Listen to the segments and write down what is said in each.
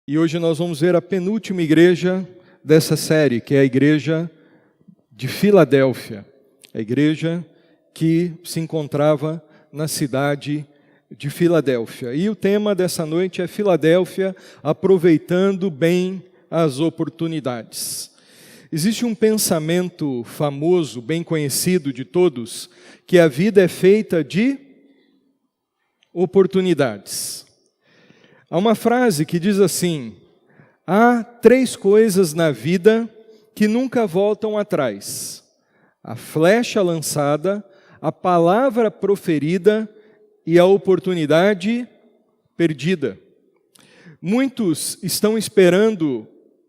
E hoje nós vamos ver a penúltima igreja dessa série, que é a igreja de Filadélfia. A igreja que se encontrava na cidade de Filadélfia. E o tema dessa noite é Filadélfia aproveitando bem as oportunidades. Existe um pensamento famoso, bem conhecido de todos, que a vida é feita de oportunidades. Há uma frase que diz assim: há 3 coisas na vida que nunca voltam atrás: a flecha lançada, a palavra proferida e a oportunidade perdida. Muitos estão esperando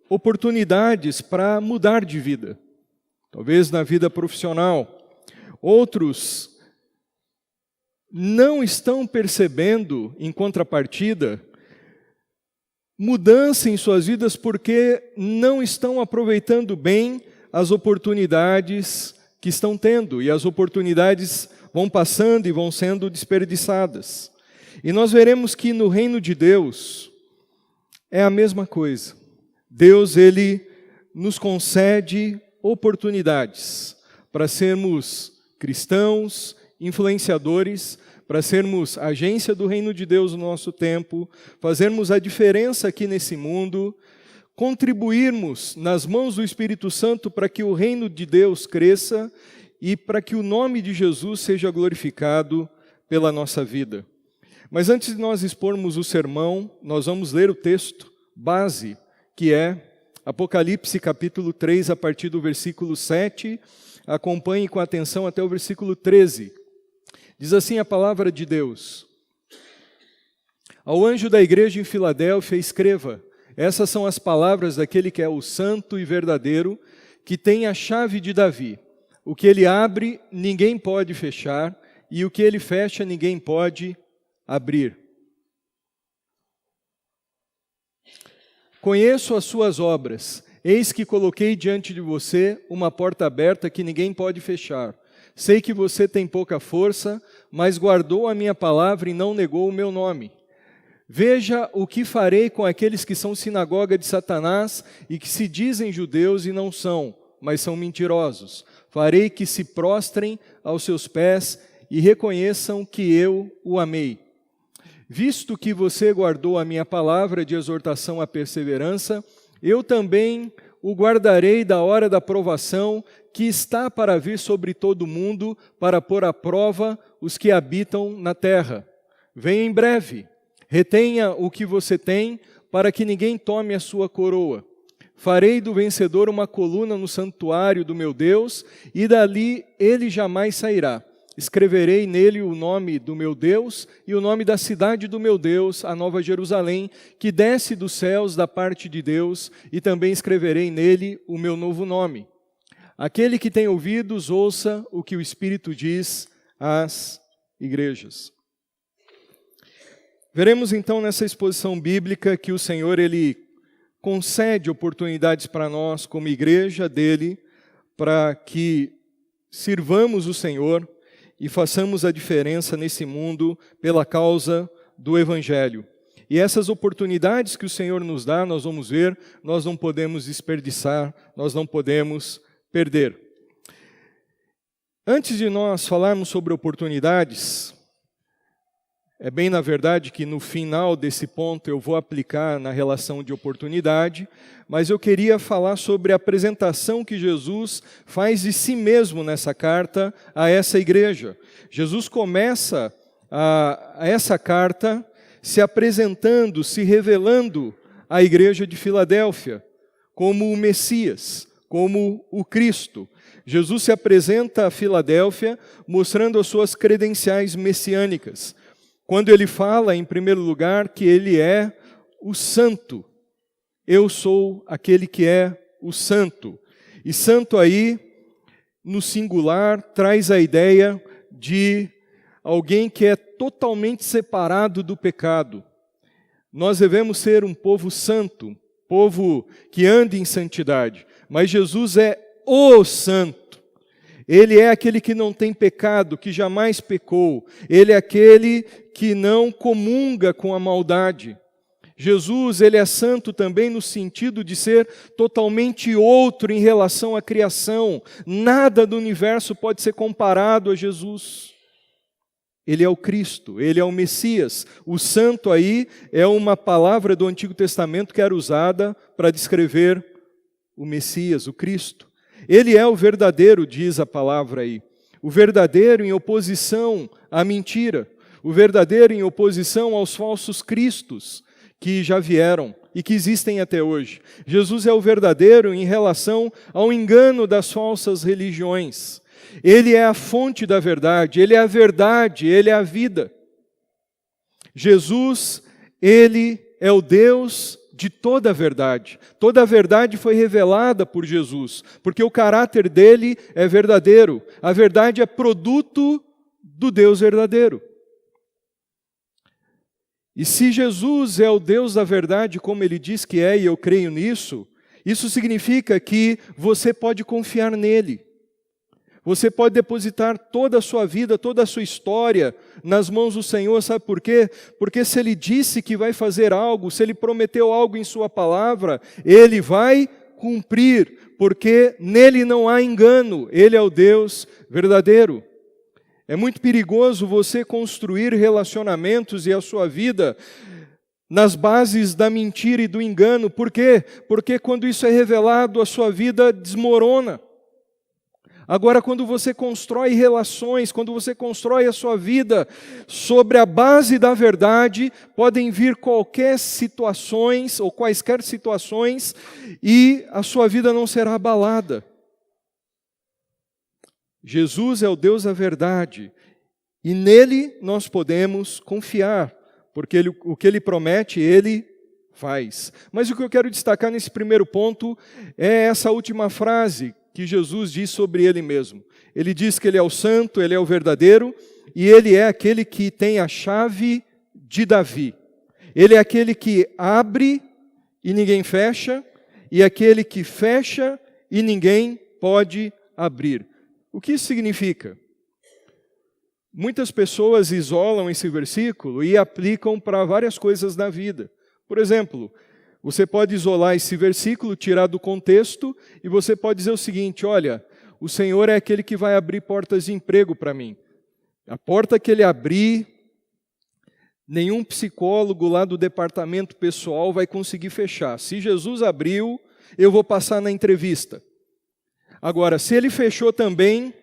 oportunidades para mudar de vida, talvez na vida profissional. Outros não estão percebendo, em contrapartida, mudança em suas vidas porque não estão aproveitando bem as oportunidades que estão tendo, e as oportunidades vão passando e vão sendo desperdiçadas. E nós veremos que no reino de Deus é a mesma coisa. Deus, Ele nos concede oportunidades para sermos cristãos, influenciadores, para sermos agência do reino de Deus no nosso tempo, fazermos a diferença aqui nesse mundo, contribuirmos nas mãos do Espírito Santo para que o reino de Deus cresça e para que o nome de Jesus seja glorificado pela nossa vida. Mas antes de nós expormos o sermão, nós vamos ler o texto base, que é Apocalipse capítulo 3, a partir do versículo 7, acompanhe com atenção até o versículo 13. Diz assim a palavra de Deus: ao anjo da igreja em Filadélfia escreva: essas são as palavras daquele que é o santo e verdadeiro, que tem a chave de Davi. O que ele abre, ninguém pode fechar, e o que ele fecha, ninguém pode abrir. Conheço as suas obras. Eis que coloquei diante de você uma porta aberta que ninguém pode fechar. Sei que você tem pouca força, mas guardou a minha palavra e não negou o meu nome. Veja o que farei com aqueles que são sinagoga de Satanás e que se dizem judeus e não são, mas são mentirosos. Farei que se prostrem aos seus pés e reconheçam que eu o amei. Visto que você guardou a minha palavra de exortação à perseverança, eu também o guardarei da hora da provação que está para vir sobre todo o mundo, para pôr à prova os que habitam na terra. Venha em breve, retenha o que você tem, para que ninguém tome a sua coroa. Farei do vencedor uma coluna no santuário do meu Deus, e dali ele jamais sairá. Escreverei nele o nome do meu Deus e o nome da cidade do meu Deus, a Nova Jerusalém, que desce dos céus da parte de Deus, e também escreverei nele o meu novo nome. Aquele que tem ouvidos, ouça o que o Espírito diz às igrejas. Veremos então nessa exposição bíblica que o Senhor, Ele concede oportunidades para nós como igreja dele, para que sirvamos o Senhor e façamos a diferença nesse mundo pela causa do Evangelho. E essas oportunidades que o Senhor nos dá, nós vamos ver, nós não podemos desperdiçar, nós não podemos perder. Antes de nós falarmos sobre oportunidades, é bem na verdade que no final desse ponto eu vou aplicar na relação de oportunidade, mas eu queria falar sobre a apresentação que Jesus faz de si mesmo nessa carta a essa igreja. Jesus começa essa carta se apresentando, se revelando à igreja de Filadélfia como o Messias, como o Cristo. Jesus se apresenta a Filadélfia mostrando as suas credenciais messiânicas. Quando ele fala, em primeiro lugar, que ele é o santo. Eu sou aquele que é o santo. E santo aí, no singular, traz a ideia de alguém que é totalmente separado do pecado. Nós devemos ser um povo santo, povo que anda em santidade. Mas Jesus é o santo. Ele é aquele que não tem pecado, que jamais pecou. Ele é aquele que não comunga com a maldade. Jesus, ele é santo também no sentido de ser totalmente outro em relação à criação. Nada do universo pode ser comparado a Jesus. Ele é o Cristo, ele é o Messias. O santo aí é uma palavra do Antigo Testamento que era usada para descrever o Messias, o Cristo. Ele é o verdadeiro, diz a palavra aí. O verdadeiro em oposição à mentira. O verdadeiro em oposição aos falsos cristos que já vieram e que existem até hoje. Jesus é o verdadeiro em relação ao engano das falsas religiões. Ele é a fonte da verdade, ele é a verdade, ele é a vida. Jesus, ele é o Deus de toda a verdade. Toda a verdade foi revelada por Jesus, porque o caráter dele é verdadeiro. A verdade é produto do Deus verdadeiro. E se Jesus é o Deus da verdade, como ele diz que é, e eu creio nisso, isso significa que você pode confiar nele. Você pode depositar toda a sua vida, toda a sua história nas mãos do Senhor, sabe por quê? Porque se ele disse que vai fazer algo, se ele prometeu algo em sua palavra, ele vai cumprir, porque nele não há engano, ele é o Deus verdadeiro. É muito perigoso você construir relacionamentos e a sua vida nas bases da mentira e do engano. Por quê? Porque quando isso é revelado, a sua vida desmorona. Agora, quando você constrói relações, quando você constrói a sua vida sobre a base da verdade, podem vir quaisquer situações e a sua vida não será abalada. Jesus é o Deus da verdade e nele nós podemos confiar, porque o que ele promete, ele faz. Mas o que eu quero destacar nesse primeiro ponto é essa última frase que Jesus diz sobre ele mesmo. Ele diz que ele é o santo, ele é o verdadeiro e ele é aquele que tem a chave de Davi. Ele é aquele que abre e ninguém fecha e aquele que fecha e ninguém pode abrir. O que isso significa? Muitas pessoas isolam esse versículo e aplicam para várias coisas na vida. Por exemplo, você pode isolar esse versículo, tirar do contexto, e você pode dizer o seguinte: olha, o Senhor é aquele que vai abrir portas de emprego para mim. A porta que ele abrir, nenhum psicólogo lá do departamento pessoal vai conseguir fechar. Se Jesus abriu, eu vou passar na entrevista. Agora, se ele fechou também,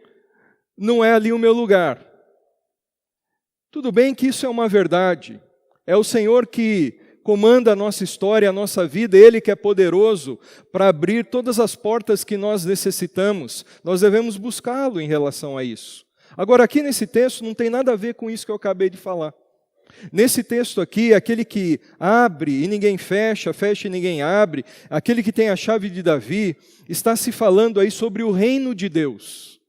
não é ali o meu lugar. Tudo bem que isso é uma verdade. É o Senhor que comanda a nossa história, a nossa vida, Ele que é poderoso para abrir todas as portas que nós necessitamos. Nós devemos buscá-lo em relação a isso. Agora, aqui nesse texto não tem nada a ver com isso que eu acabei de falar. Nesse texto aqui, aquele que abre e ninguém fecha, fecha e ninguém abre, aquele que tem a chave de Davi, está se falando aí sobre o reino de Deus,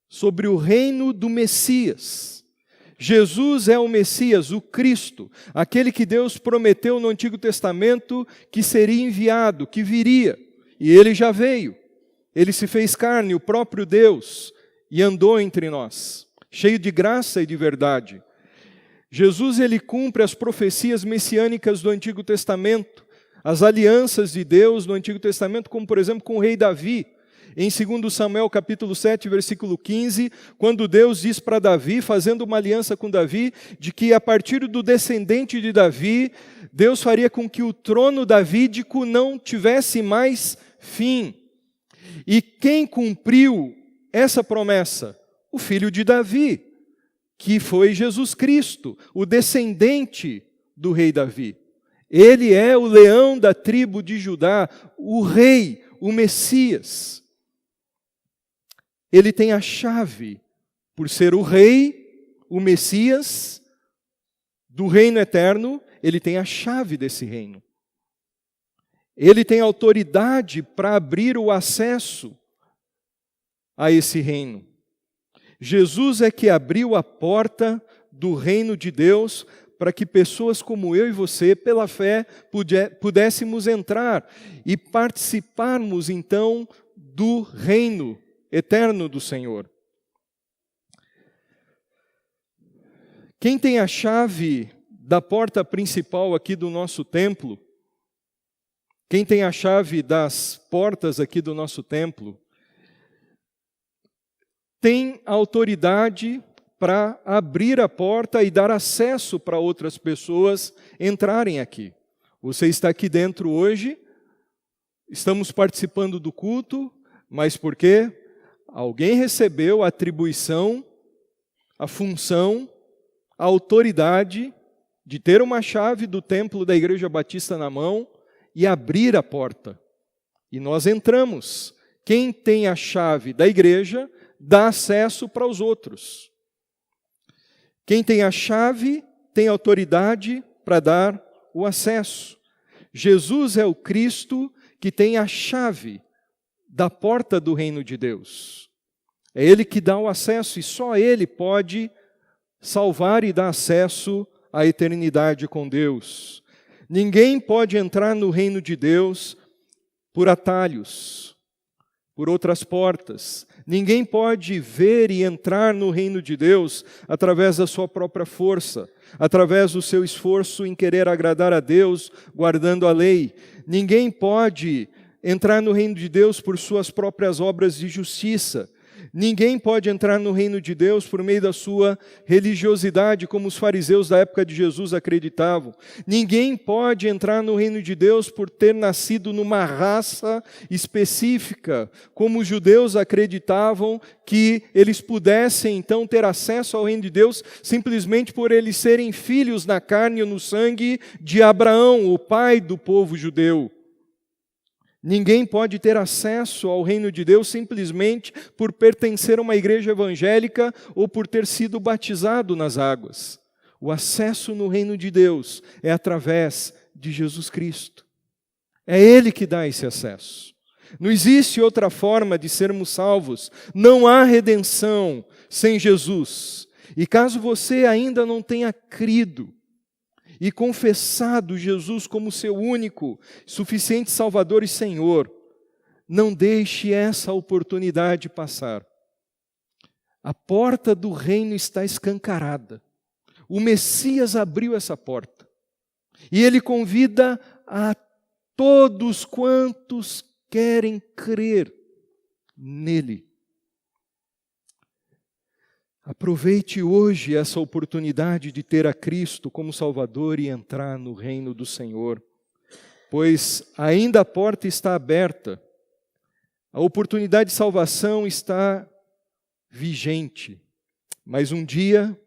sobre o reino do Messias. Jesus é o Messias, o Cristo, aquele que Deus prometeu no Antigo Testamento que seria enviado, que viria, e ele já veio. Ele se fez carne, o próprio Deus, e andou entre nós, cheio de graça e de verdade. Jesus, ele cumpre as profecias messiânicas do Antigo Testamento, as alianças de Deus no Antigo Testamento, como por exemplo com o rei Davi. Em 2 Samuel capítulo 7, versículo 15, quando Deus diz para Davi, fazendo uma aliança com Davi, de que a partir do descendente de Davi, Deus faria com que o trono davídico não tivesse mais fim. E quem cumpriu essa promessa? O filho de Davi, que foi Jesus Cristo, o descendente do rei Davi. Ele é o leão da tribo de Judá, o rei, o Messias. Ele tem a chave, por ser o rei, o Messias, do reino eterno, ele tem a chave desse reino. Ele tem autoridade para abrir o acesso a esse reino. Jesus é que abriu a porta do reino de Deus para que pessoas como eu e você, pela fé, pudéssemos entrar e participarmos então do reino eterno do Senhor. Quem tem a chave da porta principal aqui do nosso templo, quem tem a chave das portas aqui do nosso templo, tem autoridade para abrir a porta e dar acesso para outras pessoas entrarem aqui. Você está aqui dentro hoje, estamos participando do culto, mas por quê? Alguém recebeu a atribuição, a função, a autoridade de ter uma chave do templo da Igreja Batista na mão e abrir a porta. E nós entramos. Quem tem a chave da igreja dá acesso para os outros. Quem tem a chave tem autoridade para dar o acesso. Jesus é o Cristo que tem a chave da porta do reino de Deus. É Ele que dá o acesso e só Ele pode salvar e dar acesso à eternidade com Deus. Ninguém pode entrar no reino de Deus por atalhos, por outras portas. Ninguém pode ver e entrar no reino de Deus através da sua própria força, através do seu esforço em querer agradar a Deus, guardando a lei. Ninguém pode entrar no reino de Deus por suas próprias obras de justiça. Ninguém pode entrar no reino de Deus por meio da sua religiosidade, como os fariseus da época de Jesus acreditavam. Ninguém pode entrar no reino de Deus por ter nascido numa raça específica, como os judeus acreditavam que eles pudessem então ter acesso ao reino de Deus simplesmente por eles serem filhos na carne ou no sangue de Abraão, o pai do povo judeu. Ninguém pode ter acesso ao reino de Deus simplesmente por pertencer a uma igreja evangélica ou por ter sido batizado nas águas. O acesso no reino de Deus é através de Jesus Cristo. É Ele que dá esse acesso. Não existe outra forma de sermos salvos. Não há redenção sem Jesus. E caso você ainda não tenha crido e confessado Jesus como seu único, suficiente Salvador e Senhor, não deixe essa oportunidade passar. A porta do reino está escancarada. O Messias abriu essa porta. E Ele convida a todos quantos querem crer nele. Aproveite hoje essa oportunidade de ter a Cristo como Salvador e entrar no reino do Senhor, pois ainda a porta está aberta, a oportunidade de salvação está vigente, mas um dia,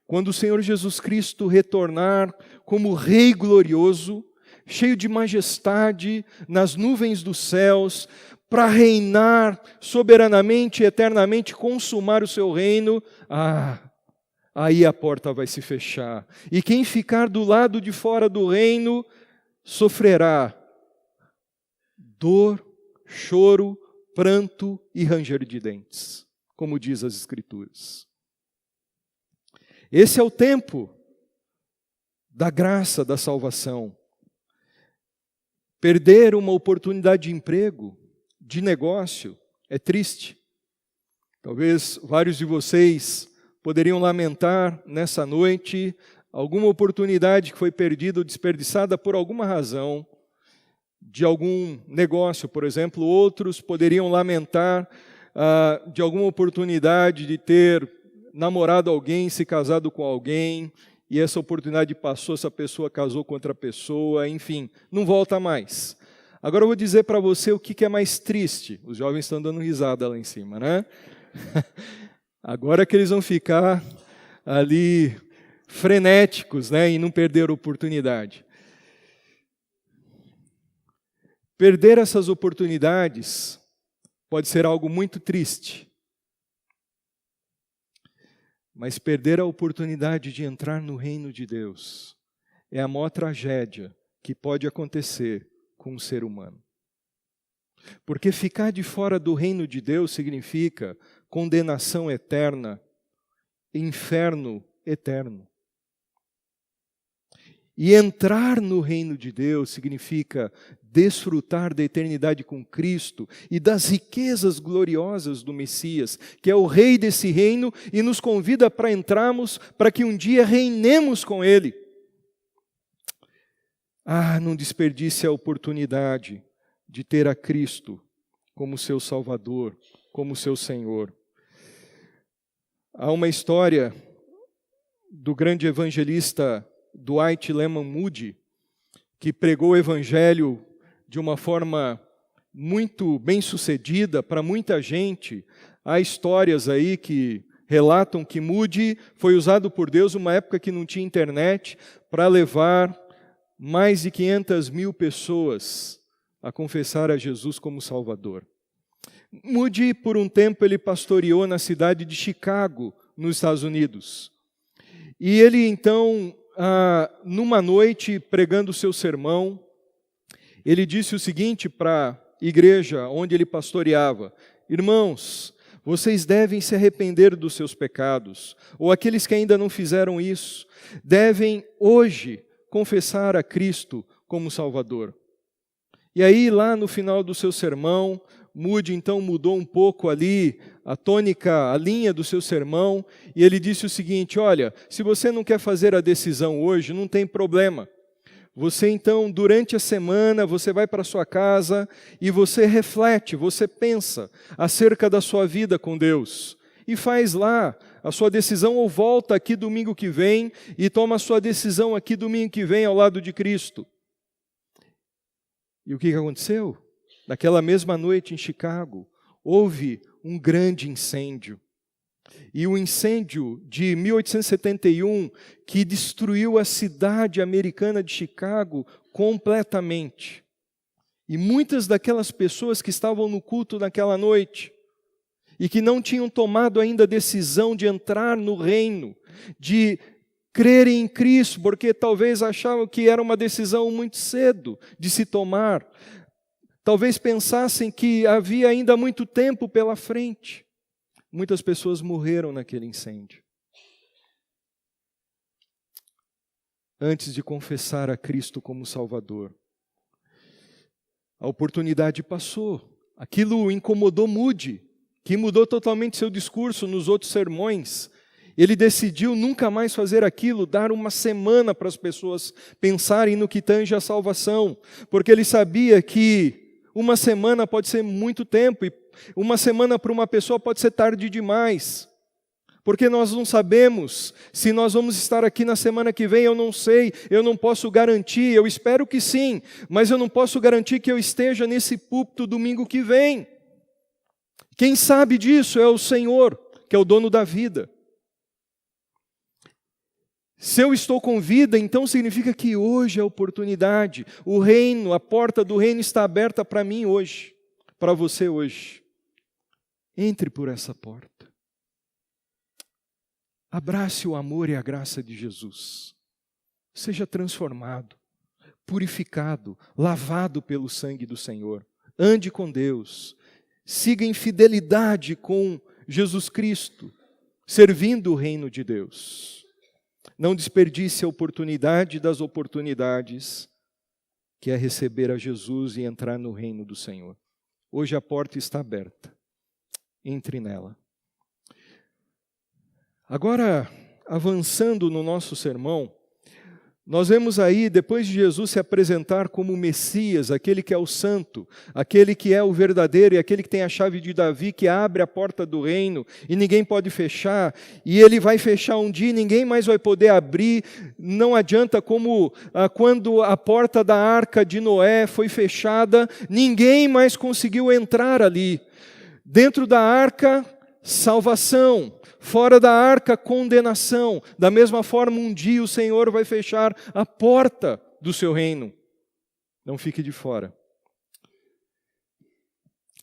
quando o Senhor Jesus Cristo retornar como Rei glorioso, cheio de majestade nas nuvens dos céus, para reinar soberanamente e eternamente, consumar o seu reino, aí a porta vai se fechar. E quem ficar do lado de fora do reino, sofrerá dor, choro, pranto e ranger de dentes, como diz as Escrituras. Esse é o tempo da graça da salvação. Perder uma oportunidade de emprego, de negócio, é triste. Talvez vários de vocês poderiam lamentar nessa noite alguma oportunidade que foi perdida ou desperdiçada por alguma razão, de algum negócio, por exemplo. Outros poderiam lamentar de alguma oportunidade de ter namorado alguém, se casado com alguém, e essa oportunidade passou, essa pessoa casou com outra pessoa, enfim, não volta mais. Agora eu vou dizer para você o que é mais triste. Os jovens estão dando risada lá em cima, né? Agora que eles vão ficar ali frenéticos, né, e não perder a oportunidade. Perder essas oportunidades pode ser algo muito triste. Mas perder a oportunidade de entrar no reino de Deus é a maior tragédia que pode acontecer com um ser humano. Porque ficar de fora do reino de Deus significa condenação eterna, inferno eterno. E entrar no reino de Deus significa desfrutar da eternidade com Cristo e das riquezas gloriosas do Messias, que é o Rei desse reino e nos convida para entrarmos, para que um dia reinemos com Ele. Não desperdice a oportunidade de ter a Cristo como seu Salvador, como seu Senhor. Há uma história do grande evangelista Dwight Lyman Moody, que pregou o Evangelho de uma forma muito bem sucedida para muita gente. Há histórias aí que relatam que Moody foi usado por Deus numa época que não tinha internet para levar mais de 500 mil pessoas a confessar a Jesus como Salvador. Moody, por um tempo, ele pastoreou na cidade de Chicago, nos Estados Unidos. E ele, então, numa noite, pregando o seu sermão, ele disse o seguinte para a igreja onde ele pastoreava: irmãos, vocês devem se arrepender dos seus pecados, ou aqueles que ainda não fizeram isso, devem hoje confessar a Cristo como Salvador. E aí, lá no final do seu sermão, Moody então mudou um pouco ali a tônica, a linha do seu sermão, e ele disse o seguinte: olha, se você não quer fazer a decisão hoje, não tem problema. Você então, durante a semana, você vai para a sua casa e você reflete, você pensa acerca da sua vida com Deus. E faz lá a sua decisão, ou volta aqui domingo que vem e toma a sua decisão aqui domingo que vem ao lado de Cristo. E o que aconteceu? Naquela mesma noite em Chicago, houve um grande incêndio. E o incêndio de 1871, que destruiu a cidade americana de Chicago completamente. E muitas daquelas pessoas que estavam no culto naquela noite, e que não tinham tomado ainda a decisão de entrar no reino, de crerem em Cristo, porque talvez achavam que era uma decisão muito cedo de se tomar. Talvez pensassem que havia ainda muito tempo pela frente. Muitas pessoas morreram naquele incêndio. Antes de confessar a Cristo como Salvador. A oportunidade passou. Aquilo incomodou Moody, que mudou totalmente seu discurso nos outros sermões. Ele decidiu nunca mais fazer aquilo, dar uma semana para as pessoas pensarem no que tange a salvação, porque ele sabia que uma semana pode ser muito tempo, e uma semana para uma pessoa pode ser tarde demais, porque nós não sabemos se nós vamos estar aqui na semana que vem. Eu não sei, eu não posso garantir, eu espero que sim, mas eu não posso garantir que eu esteja nesse púlpito domingo que vem. Quem sabe disso é o Senhor, que é o dono da vida. Se eu estou com vida, então significa que hoje é a oportunidade. O reino, a porta do reino está aberta para mim hoje, para você hoje. Entre por essa porta. Abrace o amor e a graça de Jesus. Seja transformado, purificado, lavado pelo sangue do Senhor. Ande com Deus. Siga em fidelidade com Jesus Cristo, servindo o reino de Deus. Não desperdice a oportunidade das oportunidades, que é receber a Jesus e entrar no reino do Senhor. Hoje a porta está aberta. Entre nela. Agora, avançando no nosso sermão, nós vemos aí, depois de Jesus se apresentar como o Messias, aquele que é o santo, aquele que é o verdadeiro e aquele que tem a chave de Davi, que abre a porta do reino e ninguém pode fechar, e ele vai fechar um dia e ninguém mais vai poder abrir. Não adianta, como quando a porta da arca de Noé foi fechada, ninguém mais conseguiu entrar ali. Dentro da arca, salvação. Fora da arca, condenação. Da mesma forma, um dia o Senhor vai fechar a porta do seu reino. Não fique de fora.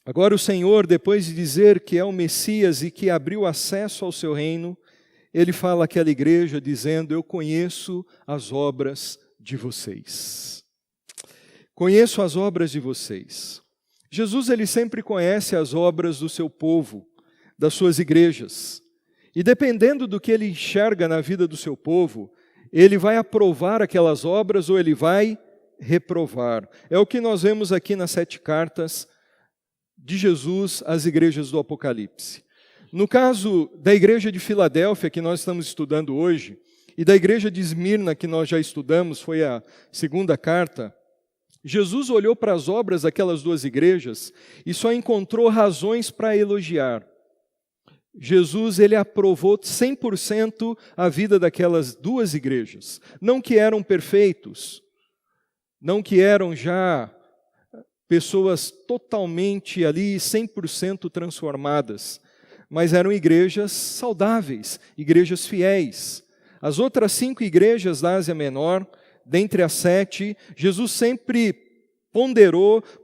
Agora o Senhor, depois de dizer que é o Messias e que abriu acesso ao seu reino, Ele fala àquela igreja dizendo: eu conheço as obras de vocês. Conheço as obras de vocês. Jesus, Ele sempre conhece as obras do seu povo, das suas igrejas. E dependendo do que Ele enxerga na vida do seu povo, Ele vai aprovar aquelas obras ou Ele vai reprovar. É o que nós vemos aqui nas 7 cartas de Jesus às igrejas do Apocalipse. No caso da igreja de Filadélfia, que nós estamos estudando hoje, e da igreja de Esmirna, que nós já estudamos, foi a segunda carta, Jesus olhou para as obras daquelas duas igrejas e só encontrou razões para elogiar. Jesus, ele aprovou 100% a vida daquelas duas igrejas. Não que eram perfeitos, não que eram já pessoas totalmente ali, 100% transformadas, mas eram igrejas saudáveis, igrejas fiéis. As outras 5 igrejas da Ásia Menor, dentre as 7, Jesus sempre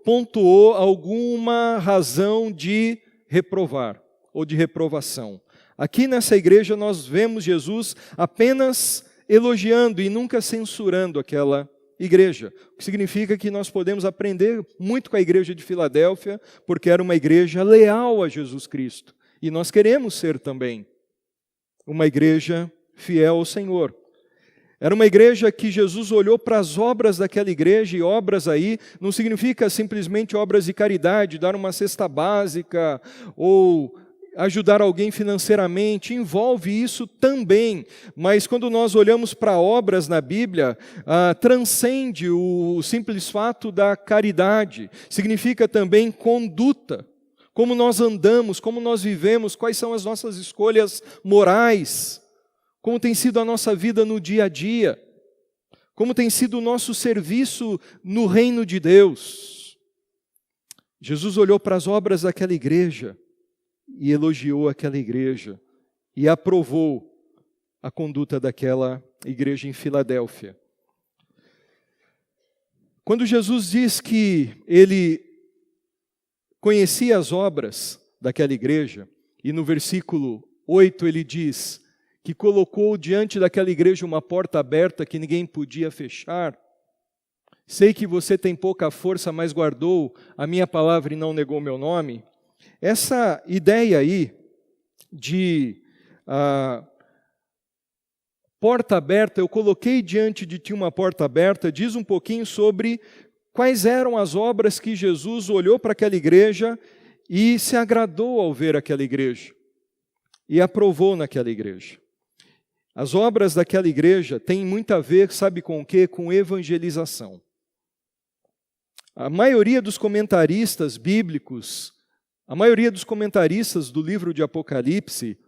pontuou alguma razão de reprovar ou de reprovação. Aqui nessa igreja nós vemos Jesus apenas elogiando e nunca censurando aquela igreja, o que significa que nós podemos aprender muito com a igreja de Filadélfia, porque era uma igreja leal a Jesus Cristo, e nós queremos ser também uma igreja fiel ao Senhor. Era uma igreja que Jesus olhou para as obras daquela igreja, e obras aí não significa simplesmente obras de caridade, dar uma cesta básica ou ajudar alguém financeiramente, envolve isso também, mas quando nós olhamos para obras na Bíblia, transcende o simples fato da caridade, significa também conduta, como nós andamos, como nós vivemos, quais são as nossas escolhas morais, como tem sido a nossa vida no dia a dia, como tem sido o nosso serviço no reino de Deus. Jesus olhou para as obras daquela igreja e elogiou aquela igreja e aprovou a conduta daquela igreja em Filadélfia. Quando Jesus diz que ele conhecia as obras daquela igreja, e no versículo 8 ele diz que colocou diante daquela igreja uma porta aberta que ninguém podia fechar. Sei que você tem pouca força, mas guardou a minha palavra e não negou meu nome. Essa ideia aí de porta aberta, eu coloquei diante de ti uma porta aberta, diz um pouquinho sobre quais eram as obras que Jesus olhou para aquela igreja e se agradou ao ver aquela igreja e aprovou naquela igreja. As obras daquela igreja têm muito a ver, sabe com o quê? Com evangelização. A maioria dos comentaristas bíblicos, a maioria dos comentaristas do livro de Apocalipse,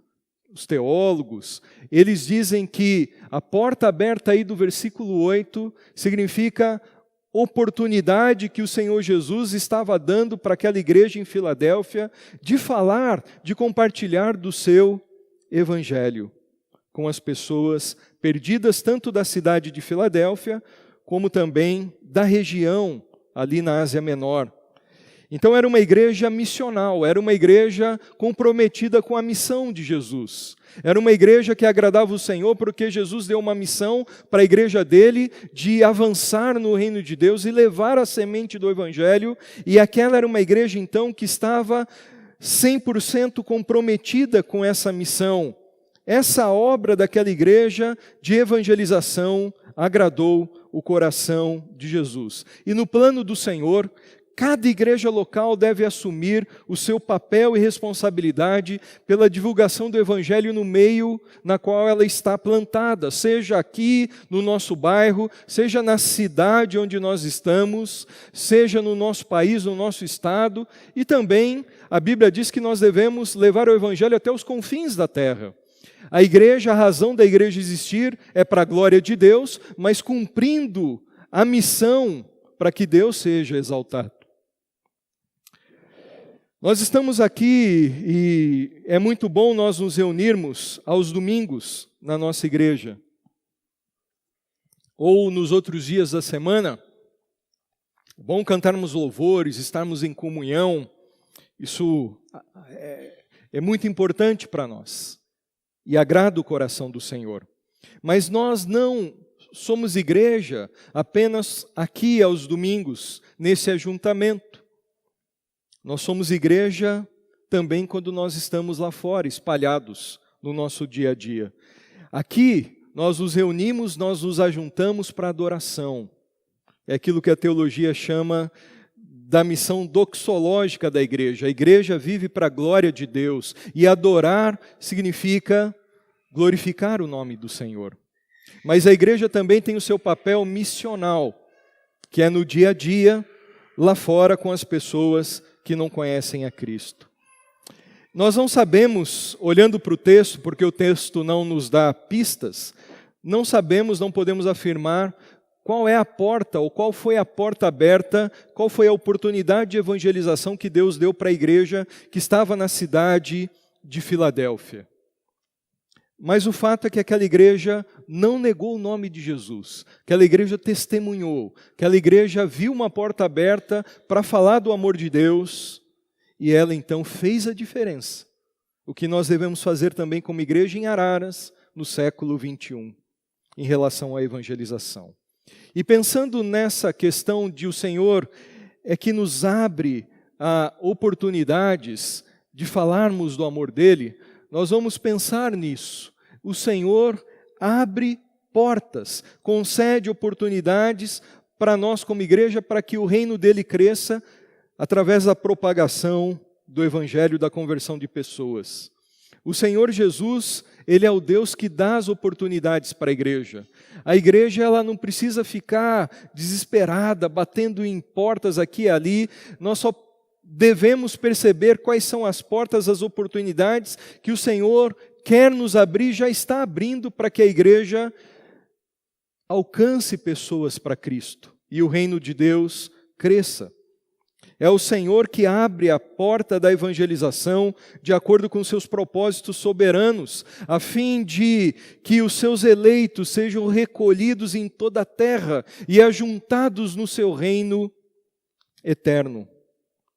os teólogos, eles dizem que a porta aberta aí do versículo 8 significa oportunidade que o Senhor Jesus estava dando para aquela igreja em Filadélfia de falar, de compartilhar do seu evangelho com as pessoas perdidas tanto da cidade de Filadélfia como também da região ali na Ásia Menor. Então era uma igreja missional, era uma igreja comprometida com a missão de Jesus. Era uma igreja que agradava o Senhor porque Jesus deu uma missão para a igreja dele de avançar no reino de Deus e levar a semente do evangelho, e aquela era uma igreja então que estava 100% comprometida com essa missão. Essa obra daquela igreja de evangelização agradou o coração de Jesus. E no plano do Senhor, cada igreja local deve assumir o seu papel e responsabilidade pela divulgação do evangelho no meio na qual ela está plantada, seja aqui no nosso bairro, seja na cidade onde nós estamos, seja no nosso país, no nosso estado, e também a Bíblia diz que nós devemos levar o evangelho até os confins da terra. A igreja, a razão da igreja existir é para a glória de Deus, mas cumprindo a missão para que Deus seja exaltado. Nós estamos aqui e é muito bom nós nos reunirmos aos domingos na nossa igreja, ou nos outros dias da semana. É bom cantarmos louvores, estarmos em comunhão, isso é muito importante para nós e agrada o coração do Senhor. Mas nós não somos igreja apenas aqui aos domingos, nesse ajuntamento. Nós somos igreja também quando nós estamos lá fora, espalhados no nosso dia a dia. Aqui, nós nos reunimos, nós nos ajuntamos para adoração. É aquilo que a teologia chama da missão doxológica da igreja. A igreja vive para a glória de Deus. E adorar significa glorificar o nome do Senhor. Mas a igreja também tem o seu papel missional, que é no dia a dia, lá fora com as pessoas que não conhecem a Cristo. Nós não sabemos, olhando para o texto, porque o texto não nos dá pistas, não sabemos, não podemos afirmar qual é a porta, ou qual foi a porta aberta, qual foi a oportunidade de evangelização que Deus deu para a igreja que estava na cidade de Filadélfia. Mas o fato é que aquela igreja não negou o nome de Jesus, aquela igreja testemunhou, aquela igreja viu uma porta aberta para falar do amor de Deus, e ela então fez a diferença. O que nós devemos fazer também como igreja em Araras, no século 21, em relação à evangelização. E pensando nessa questão de o Senhor é que nos abre oportunidades de falarmos do amor dele, nós vamos pensar nisso. O Senhor abre portas, concede oportunidades para nós como igreja, para que o reino dele cresça através da propagação do evangelho, da conversão de pessoas. O Senhor Jesus, ele é o Deus que dá as oportunidades para a igreja. A igreja ela não precisa ficar desesperada, batendo em portas aqui e ali. Nós só devemos perceber quais são as portas, as oportunidades que o Senhor quer nos abrir, já está abrindo para que a igreja alcance pessoas para Cristo e o reino de Deus cresça. É o Senhor que abre a porta da evangelização de acordo com seus propósitos soberanos, a fim de que os seus eleitos sejam recolhidos em toda a terra e ajuntados no seu reino eterno.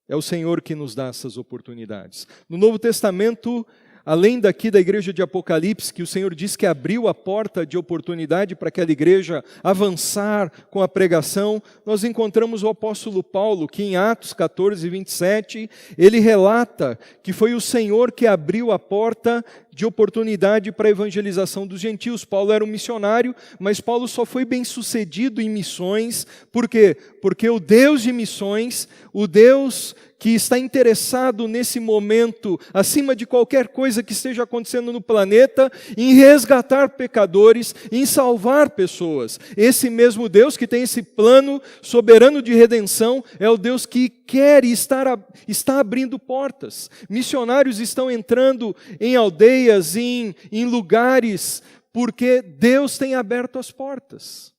É o Senhor que nos dá essas oportunidades. No Novo Testamento, além daqui da igreja de Apocalipse, que o Senhor diz que abriu a porta de oportunidade para aquela igreja avançar com a pregação, nós encontramos o apóstolo Paulo, que em Atos 14, 27, ele relata que foi o Senhor que abriu a porta de oportunidade para a evangelização dos gentios. Paulo era um missionário, mas Paulo só foi bem sucedido em missões. Por quê? Porque o Deus de missões, o Deus que está interessado nesse momento, acima de qualquer coisa que esteja acontecendo no planeta, em resgatar pecadores, em salvar pessoas. Esse mesmo Deus que tem esse plano soberano de redenção, é o Deus que quer e está abrindo portas. Missionários estão entrando em aldeias, em lugares, porque Deus tem aberto as portas.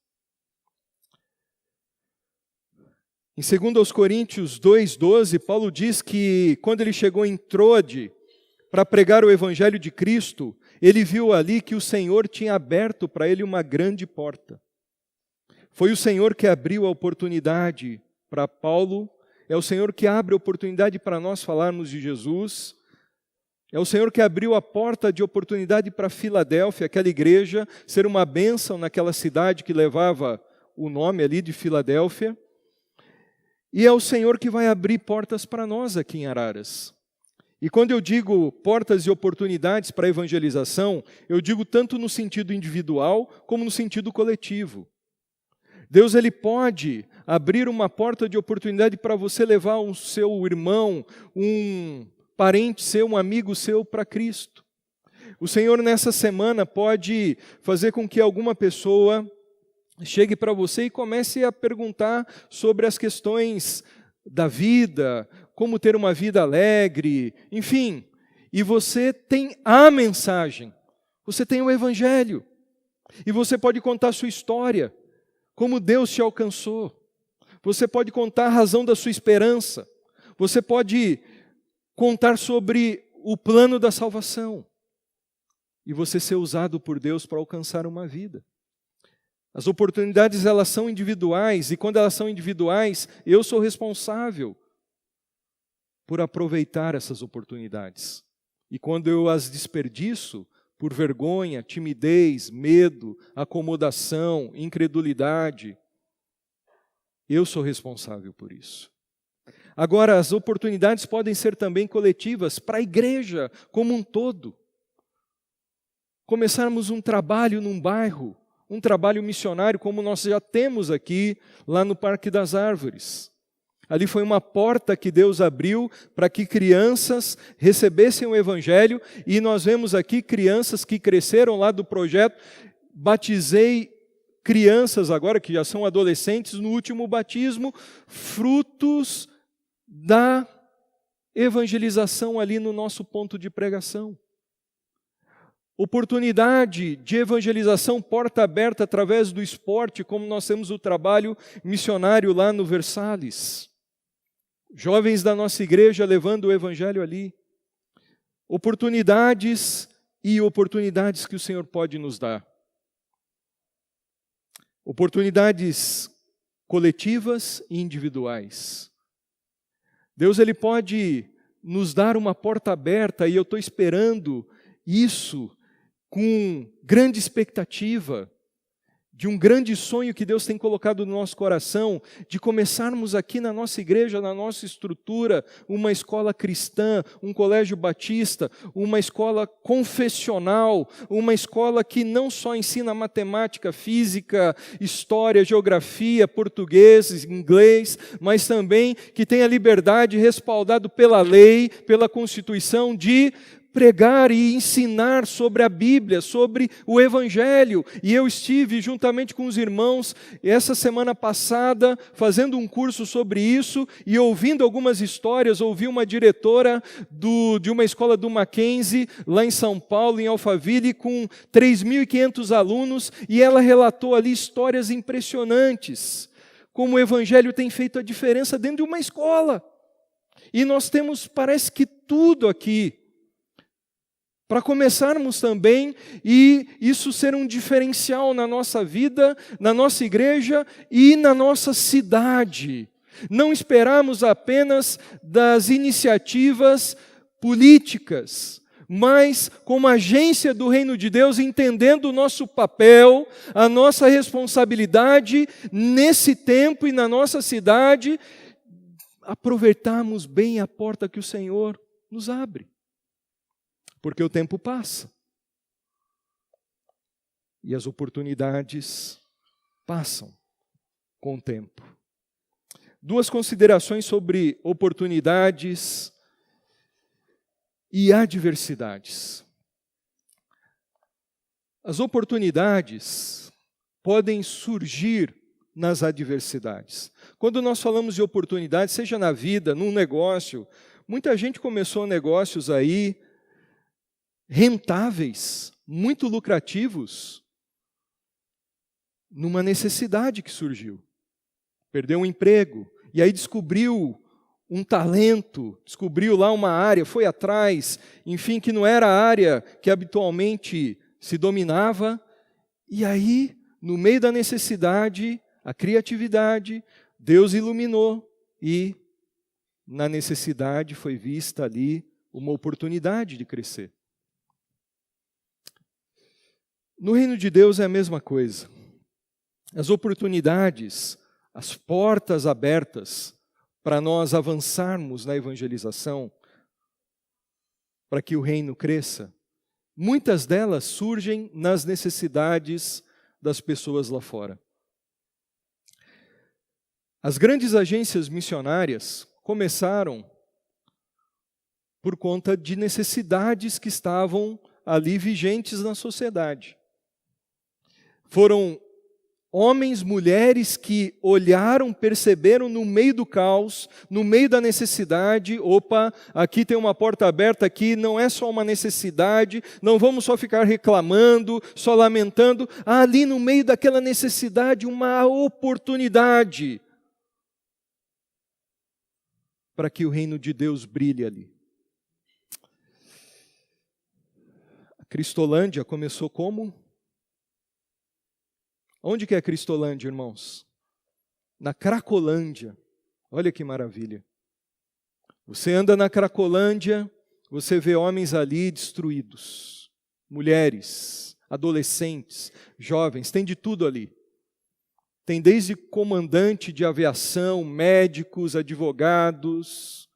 Em 2 Coríntios 2,12, Paulo diz que quando ele chegou em Troade para pregar o Evangelho de Cristo, ele viu ali que o Senhor tinha aberto para ele uma grande porta. Foi o Senhor que abriu a oportunidade para Paulo, é o Senhor que abre a oportunidade para nós falarmos de Jesus, é o Senhor que abriu a porta de oportunidade para Filadélfia, aquela igreja, ser uma bênção naquela cidade que levava o nome ali de Filadélfia. E é o Senhor que vai abrir portas para nós aqui em Araras. E quando eu digo portas e oportunidades para a evangelização, eu digo tanto no sentido individual como no sentido coletivo. Deus ele pode abrir uma porta de oportunidade para você levar o seu irmão, um parente seu, um amigo seu para Cristo. O Senhor nessa semana pode fazer com que alguma pessoa chegue para você e comece a perguntar sobre as questões da vida, como ter uma vida alegre, enfim. E você tem a mensagem, você tem o Evangelho. E você pode contar a sua história, como Deus te alcançou. Você pode contar a razão da sua esperança. Você pode contar sobre o plano da salvação. E você ser usado por Deus para alcançar uma vida. As oportunidades, elas são individuais, e quando elas são individuais, eu sou responsável por aproveitar essas oportunidades. E quando eu as desperdiço, por vergonha, timidez, medo, acomodação, incredulidade, eu sou responsável por isso. Agora, as oportunidades podem ser também coletivas, para a igreja como um todo. Começarmos um trabalho num bairro, um trabalho missionário, como nós já temos aqui, lá no Parque das Árvores. Ali foi uma porta que Deus abriu para que crianças recebessem o Evangelho, e nós vemos aqui crianças que cresceram lá do projeto, batizei crianças agora, que já são adolescentes, no último batismo, frutos da evangelização ali no nosso ponto de pregação. Oportunidade de evangelização, porta aberta através do esporte, como nós temos o trabalho missionário lá no Versalhes. Jovens da nossa igreja levando o evangelho ali. Oportunidades e oportunidades que o Senhor pode nos dar. Oportunidades coletivas e individuais. Deus, Ele pode nos dar uma porta aberta, e eu estou esperando isso com grande expectativa, de um grande sonho que Deus tem colocado no nosso coração, de começarmos aqui na nossa igreja, na nossa estrutura, uma escola cristã, um colégio batista, uma escola confessional, uma escola que não só ensina matemática, física, história, geografia, português, inglês, mas também que tenha liberdade, respaldado pela lei, pela Constituição, de pregar e ensinar sobre a Bíblia, sobre o Evangelho. E eu estive juntamente com os irmãos essa semana passada fazendo um curso sobre isso e ouvindo algumas histórias. Ouvi uma diretora de uma escola do Mackenzie, lá em São Paulo, em Alphaville, com 3.500 alunos, e ela relatou ali histórias impressionantes, como o Evangelho tem feito a diferença dentro de uma escola. E nós temos, parece que tudo aqui, para começarmos também, e isso ser um diferencial na nossa vida, na nossa igreja e na nossa cidade. Não esperarmos apenas das iniciativas políticas, mas como agência do reino de Deus, entendendo o nosso papel, a nossa responsabilidade nesse tempo e na nossa cidade, aproveitarmos bem a porta que o Senhor nos abre. Porque o tempo passa. E as oportunidades passam com o tempo. Duas considerações sobre oportunidades e adversidades. As oportunidades podem surgir nas adversidades. Quando nós falamos de oportunidades, seja na vida, num negócio, muita gente começou negócios aí, rentáveis, muito lucrativos, numa necessidade que surgiu. Perdeu um emprego, e aí descobriu um talento, descobriu lá uma área, foi atrás, enfim, que não era a área que habitualmente se dominava, e aí, no meio da necessidade, a criatividade, Deus iluminou, e na necessidade foi vista ali uma oportunidade de crescer. No reino de Deus é a mesma coisa. As oportunidades, as portas abertas para nós avançarmos na evangelização, para que o reino cresça, muitas delas surgem nas necessidades das pessoas lá fora. As grandes agências missionárias começaram por conta de necessidades que estavam ali vigentes na sociedade. Foram homens, mulheres que olharam, perceberam no meio do caos, no meio da necessidade, opa, aqui tem uma porta aberta, aqui não é só uma necessidade, não vamos só ficar reclamando, só lamentando, ali no meio daquela necessidade, uma oportunidade para que o reino de Deus brilhe ali. A Cristolândia começou como? Onde que é a Cristolândia, irmãos? Na Cracolândia. Olha que maravilha. Você anda na Cracolândia, você vê homens ali destruídos. Mulheres, adolescentes, jovens, tem de tudo ali. Tem desde comandante de aviação, médicos, advogados,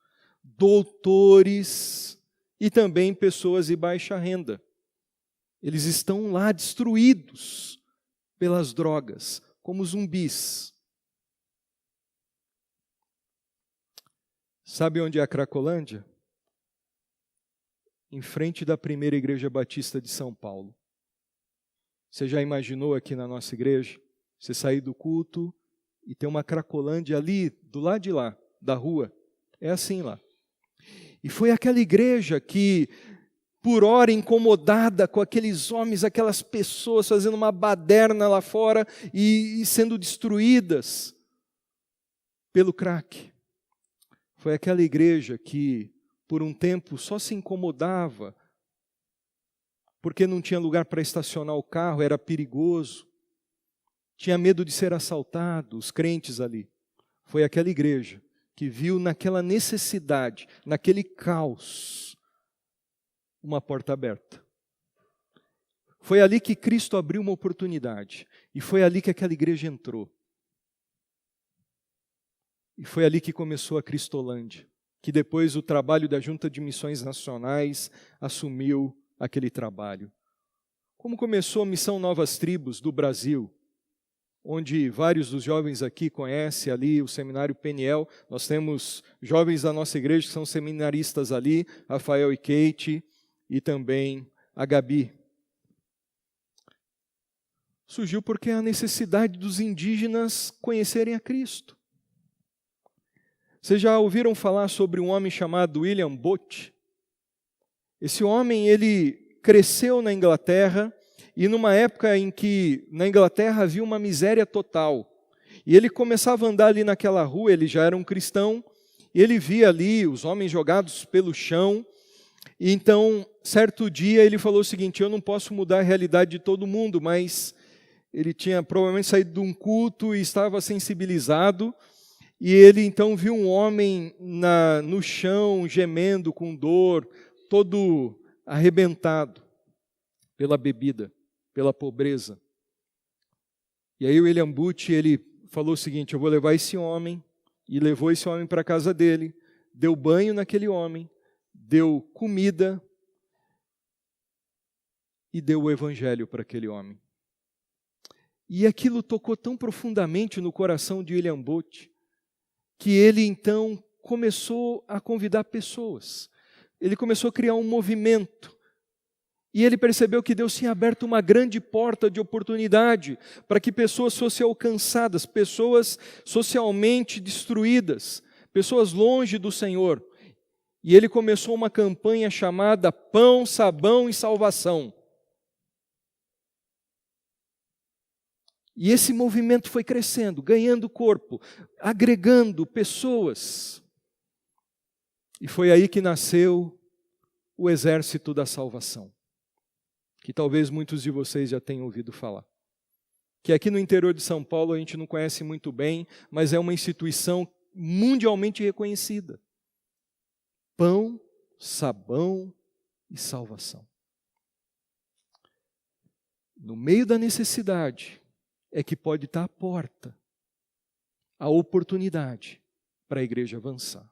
doutores e também pessoas de baixa renda. Eles estão lá destruídos pelas drogas, como zumbis. Sabe onde é a Cracolândia? Em frente da primeira igreja batista de São Paulo. Você já imaginou aqui na nossa igreja, você sair do culto e ter uma Cracolândia ali, do lado de lá, da rua? É assim lá. E foi aquela igreja que, por hora incomodada com aqueles homens, aquelas pessoas fazendo uma baderna lá fora e sendo destruídas pelo crack. Foi aquela igreja que, por um tempo, só se incomodava porque não tinha lugar para estacionar o carro, era perigoso, tinha medo de ser assaltado, os crentes ali. Foi aquela igreja que viu naquela necessidade, naquele caos, uma porta aberta. Foi ali que Cristo abriu uma oportunidade, e foi ali que aquela igreja entrou. E foi ali que começou a Cristolândia, que depois o trabalho da Junta de Missões Nacionais assumiu aquele trabalho. Como começou a Missão Novas Tribos do Brasil, onde vários dos jovens aqui conhecem ali o Seminário Peniel. Nós temos jovens da nossa igreja que são seminaristas ali, Rafael e Kate, e também a Gabi. Surgiu porque a necessidade dos indígenas conhecerem a Cristo. Vocês já ouviram falar sobre um homem chamado William Booth? Esse homem, ele cresceu na Inglaterra, e numa época em que na Inglaterra havia uma miséria total. E ele começava a andar ali naquela rua, ele já era um cristão, e ele via ali os homens jogados pelo chão. E então, certo dia, ele falou o seguinte: eu não posso mudar a realidade de todo mundo, mas ele tinha provavelmente saído de um culto e estava sensibilizado. E ele então viu um homem no chão, gemendo com dor, todo arrebentado pela bebida, pela pobreza. E aí o William Booth, ele falou o seguinte: eu vou levar esse homem, e levou esse homem para a casa dele, deu banho naquele homem, deu comida e deu o evangelho para aquele homem. E aquilo tocou tão profundamente no coração de William Booth, que ele então começou a convidar pessoas. Ele começou a criar um movimento. E ele percebeu que Deus tinha aberto uma grande porta de oportunidade para que pessoas fossem alcançadas, pessoas socialmente destruídas, pessoas longe do Senhor. E ele começou uma campanha chamada Pão, Sabão e Salvação. E esse movimento foi crescendo, ganhando corpo, agregando pessoas. E foi aí que nasceu o Exército da Salvação, que talvez muitos de vocês já tenham ouvido falar. Que aqui no interior de São Paulo a gente não conhece muito bem, mas é uma instituição mundialmente reconhecida. Pão, sabão e salvação. No meio da necessidade é que pode estar a porta, a oportunidade para a igreja avançar.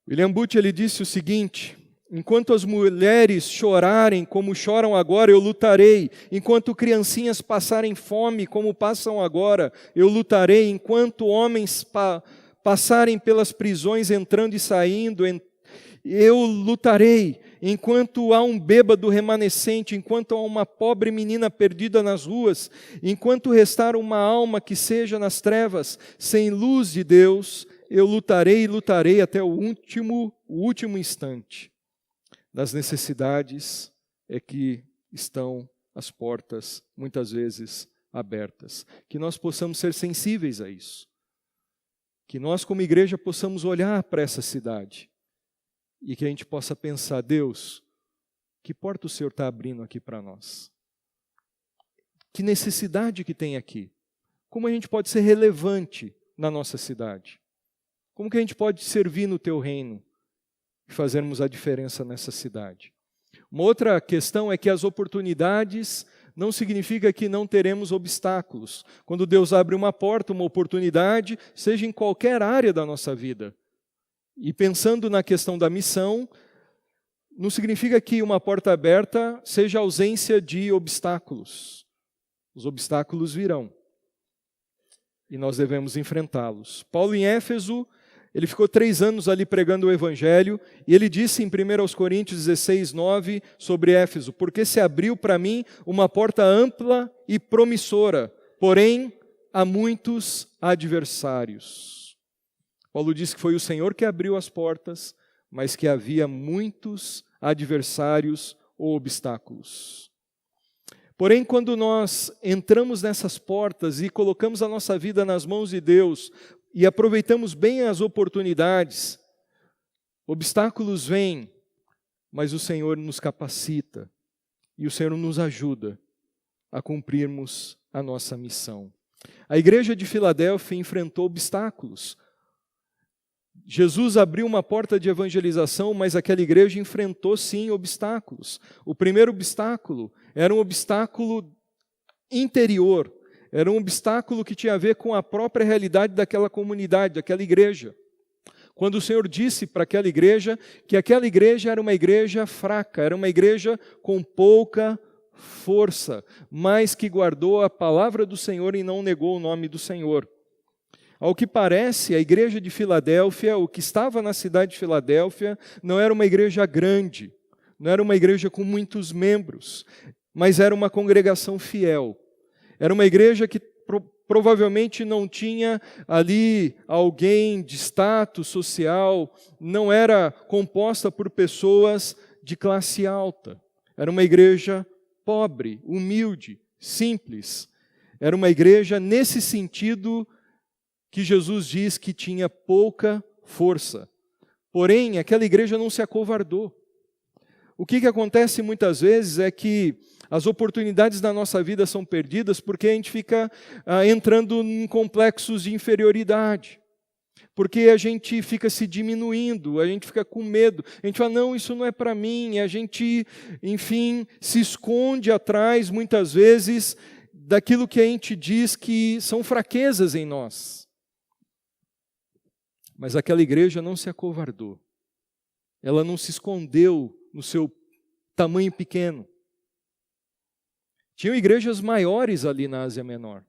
William Booth, ele disse o seguinte: enquanto as mulheres chorarem como choram agora, eu lutarei. Enquanto criancinhas passarem fome como passam agora, eu lutarei. Enquanto homens passarem pelas prisões entrando e saindo, eu lutarei. Enquanto há um bêbado remanescente, enquanto há uma pobre menina perdida nas ruas, enquanto restar uma alma que seja nas trevas, sem luz de Deus, eu lutarei e lutarei até o último instante. Das necessidades é que estão as portas, muitas vezes, abertas. Que nós possamos ser sensíveis a isso. Que nós, como igreja, possamos olhar para essa cidade e que a gente possa pensar: Deus, que porta o Senhor está abrindo aqui para nós? Que necessidade que tem aqui? Como a gente pode ser relevante na nossa cidade? Como que a gente pode servir no Teu reino e fazermos a diferença nessa cidade? Uma outra questão é que as oportunidades não significa que não teremos obstáculos. Quando Deus abre uma porta, uma oportunidade, seja em qualquer área da nossa vida. E pensando na questão da missão, não significa que uma porta aberta seja ausência de obstáculos. Os obstáculos virão e nós devemos enfrentá-los. Paulo, em Éfeso, Ele ficou 3 anos ali pregando o Evangelho, e ele disse em 1 Coríntios 16, 9, sobre Éfeso: porque se abriu para mim uma porta ampla e promissora, porém há muitos adversários. Paulo disse que foi o Senhor que abriu as portas, mas que havia muitos adversários ou obstáculos. Porém, quando nós entramos nessas portas e colocamos a nossa vida nas mãos de Deus e aproveitamos bem as oportunidades, obstáculos vêm, mas o Senhor nos capacita e o Senhor nos ajuda a cumprirmos a nossa missão. A igreja de Filadélfia enfrentou obstáculos. Jesus abriu uma porta de evangelização, mas aquela igreja enfrentou sim obstáculos. O primeiro obstáculo era um obstáculo interior, era um obstáculo que tinha a ver com a própria realidade daquela comunidade, daquela igreja. Quando o Senhor disse para aquela igreja que aquela igreja era uma igreja fraca, era uma igreja com pouca força, mas que guardou a palavra do Senhor e não negou o nome do Senhor. Ao que parece, a igreja de Filadélfia, o que estava na cidade de Filadélfia, não era uma igreja grande, não era uma igreja com muitos membros, mas era uma congregação fiel. Era uma igreja que provavelmente não tinha ali alguém de status social, não era composta por pessoas de classe alta. Era uma igreja pobre, humilde, simples. Era uma igreja nesse sentido que Jesus diz que tinha pouca força. Porém, aquela igreja não se acovardou. O que acontece muitas vezes é que as oportunidades da nossa vida são perdidas porque a gente fica entrando em complexos de inferioridade. Porque a gente fica se diminuindo, a gente fica com medo. A gente fala, não, isso não é para mim. E a gente, enfim, se esconde atrás, muitas vezes, daquilo que a gente diz que são fraquezas em nós. Mas aquela igreja não se acovardou. Ela não se escondeu no seu tamanho pequeno. Tinham igrejas maiores ali na Ásia Menor,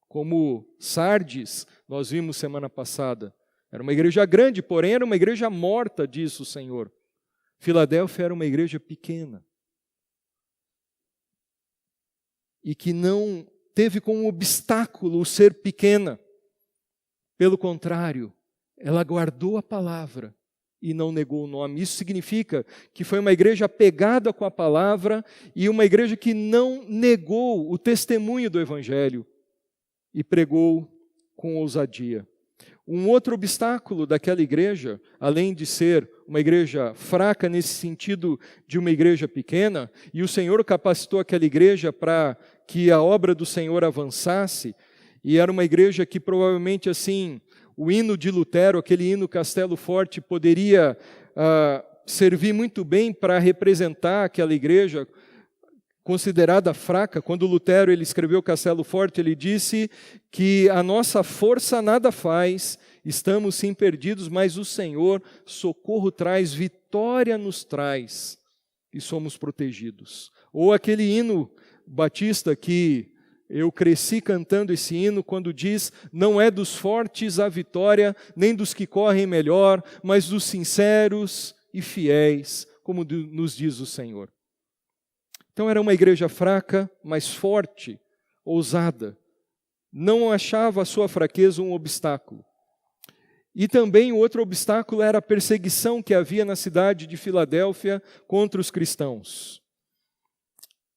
como Sardes, nós vimos semana passada. Era uma igreja grande, porém era uma igreja morta, diz o Senhor. Filadélfia era uma igreja pequena. E que não teve como obstáculo o ser pequena. Pelo contrário, ela guardou a palavra e não negou o nome. Isso significa que foi uma igreja apegada com a palavra e uma igreja que não negou o testemunho do Evangelho e pregou com ousadia. Um outro obstáculo daquela igreja, além de ser uma igreja fraca nesse sentido de uma igreja pequena, e o Senhor capacitou aquela igreja para que a obra do Senhor avançasse, e era uma igreja que provavelmente assim, o hino de Lutero, aquele hino Castelo Forte, poderia servir muito bem para representar aquela igreja considerada fraca. Quando Lutero ele escreveu Castelo Forte, ele disse que a nossa força nada faz, estamos sim perdidos, mas o Senhor socorro traz, vitória nos traz e somos protegidos. Ou aquele hino batista que eu cresci cantando esse hino quando diz, não é dos fortes a vitória, nem dos que correm melhor, mas dos sinceros e fiéis, como nos diz o Senhor. Então era uma igreja fraca, mas forte, ousada. Não achava a sua fraqueza um obstáculo. E também o outro obstáculo era a perseguição que havia na cidade de Filadélfia contra os cristãos.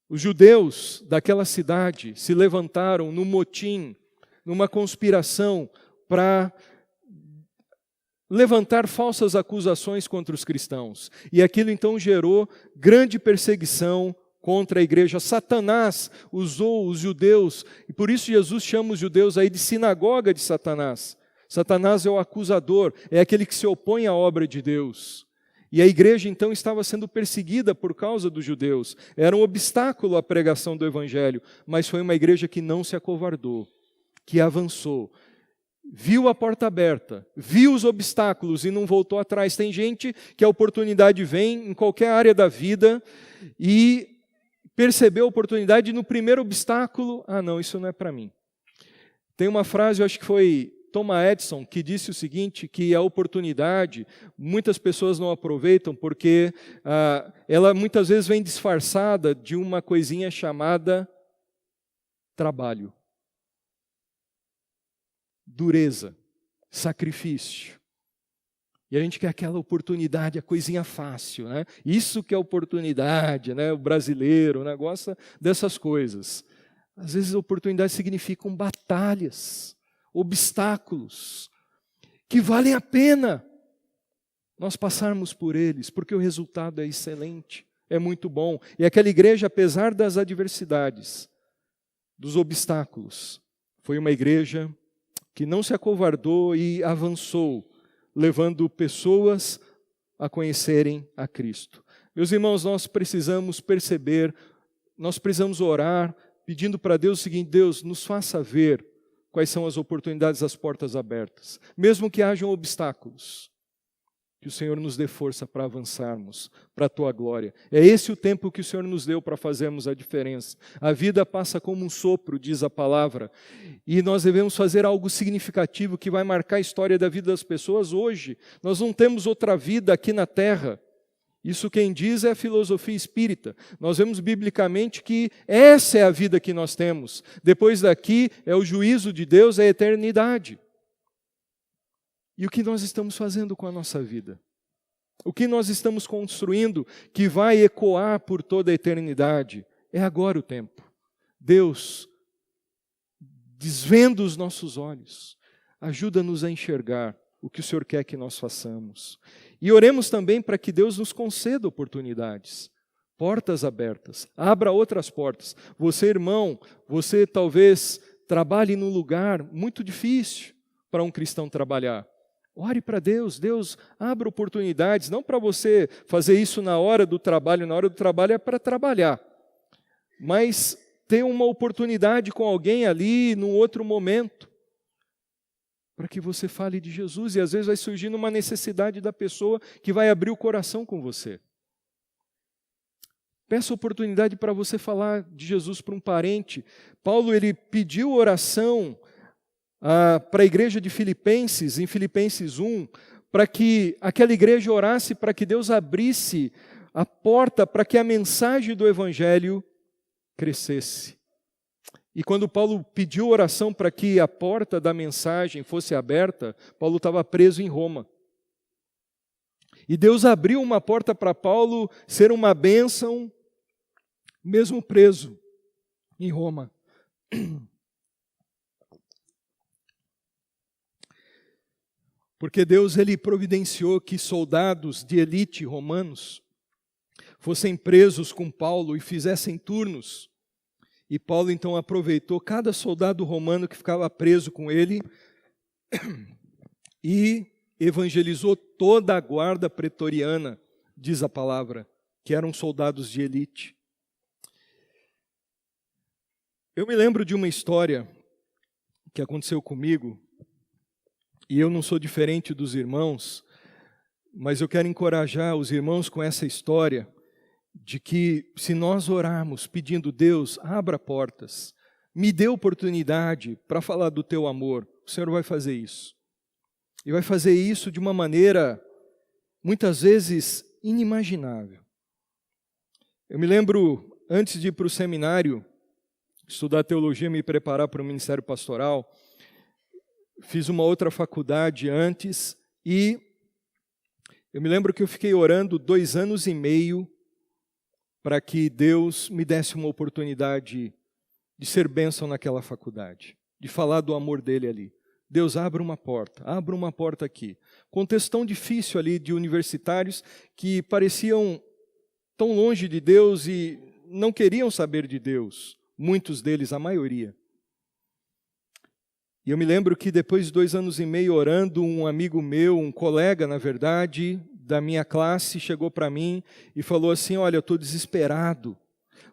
Os judeus daquela cidade se levantaram num motim, numa conspiração para levantar falsas acusações contra os cristãos. E aquilo então gerou grande perseguição contra a igreja. Satanás usou os judeus, e por isso Jesus chama os judeus aí de sinagoga de Satanás. Satanás é o acusador, é aquele que se opõe à obra de Deus. E a igreja então estava sendo perseguida por causa dos judeus. Era um obstáculo à pregação do evangelho, mas foi uma igreja que não se acovardou, que avançou. Viu a porta aberta, viu os obstáculos e não voltou atrás. Tem gente que a oportunidade vem em qualquer área da vida e percebeu a oportunidade no primeiro obstáculo, não, isso não é para mim. Tem uma frase, eu acho que foi Thomas Edison, que disse o seguinte, que a oportunidade, muitas pessoas não aproveitam porque ela muitas vezes vem disfarçada de uma coisinha chamada trabalho, dureza, sacrifício. E a gente quer aquela oportunidade, a coisinha fácil, né? Isso que é oportunidade, né? O brasileiro, né? Gosta dessas coisas. Às vezes oportunidades significam batalhas, obstáculos, que valem a pena nós passarmos por eles, porque o resultado é excelente, é muito bom. E aquela igreja, apesar das adversidades, dos obstáculos, foi uma igreja que não se acovardou e avançou, levando pessoas a conhecerem a Cristo. Meus irmãos, nós precisamos perceber, nós precisamos orar, pedindo para Deus o seguinte: Deus, nos faça ver quais são as oportunidades, as portas abertas, mesmo que hajam obstáculos. Que o Senhor nos dê força para avançarmos para a Tua glória. É esse o tempo que o Senhor nos deu para fazermos a diferença. A vida passa como um sopro, diz a palavra, e nós devemos fazer algo significativo que vai marcar a história da vida das pessoas hoje. Nós não temos outra vida aqui na terra. Isso quem diz é a filosofia espírita. Nós vemos biblicamente que essa é a vida que nós temos. Depois daqui é o juízo de Deus, é a eternidade. E o que nós estamos fazendo com a nossa vida? O que nós estamos construindo que vai ecoar por toda a eternidade? É agora o tempo. Deus, desvenda os nossos olhos, ajuda-nos a enxergar o que o Senhor quer que nós façamos. E oremos também para que Deus nos conceda oportunidades, portas abertas, abra outras portas. Você, irmão, você talvez trabalhe num lugar muito difícil para um cristão trabalhar. Ore para Deus, Deus abra oportunidades, não para você fazer isso na hora do trabalho é para trabalhar, mas ter uma oportunidade com alguém ali, num outro momento, para que você fale de Jesus, e às vezes vai surgir uma necessidade da pessoa que vai abrir o coração com você. Peça oportunidade para você falar de Jesus para um parente. Paulo, ele pediu oração para a igreja de Filipenses, em Filipenses 1, para que aquela igreja orasse para que Deus abrisse a porta para que a mensagem do Evangelho crescesse. E quando Paulo pediu oração para que a porta da mensagem fosse aberta, Paulo estava preso em Roma. E Deus abriu uma porta para Paulo ser uma bênção, mesmo preso em Roma. Porque Deus, ele providenciou que soldados de elite romanos fossem presos com Paulo e fizessem turnos. E Paulo então aproveitou cada soldado romano que ficava preso com ele e evangelizou toda a guarda pretoriana, diz a palavra, que eram soldados de elite. Eu me lembro de uma história que aconteceu comigo, e eu não sou diferente dos irmãos, mas eu quero encorajar os irmãos com essa história de que se nós orarmos pedindo: Deus, abra portas, me dê oportunidade para falar do teu amor, o Senhor vai fazer isso. E vai fazer isso de uma maneira, muitas vezes, inimaginável. Eu me lembro, antes de ir para o seminário, estudar teologia, me preparar para o ministério pastoral, fiz uma outra faculdade antes e eu me lembro que eu fiquei orando 2 anos e meio para que Deus me desse uma oportunidade de ser bênção naquela faculdade, de falar do amor dele ali. Deus, abra uma porta aqui. Contexto tão difícil ali de universitários que pareciam tão longe de Deus e não queriam saber de Deus, muitos deles, a maioria. E eu me lembro que depois de 2 anos e meio orando, um amigo meu, um colega, na verdade, da minha classe, chegou para mim e falou assim: olha, eu estou desesperado,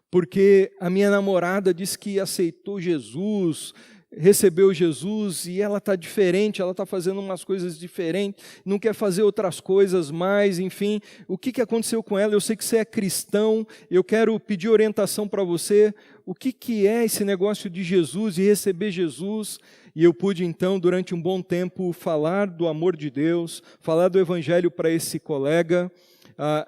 porque a minha namorada disse que aceitou Jesus, recebeu Jesus e ela está diferente, ela está fazendo umas coisas diferentes, não quer fazer outras coisas mais, enfim. O que aconteceu com ela? Eu sei que você é cristão, eu quero pedir orientação para você. O que é esse negócio de Jesus e receber Jesus? E eu pude, então, durante um bom tempo, falar do amor de Deus, falar do Evangelho para esse colega,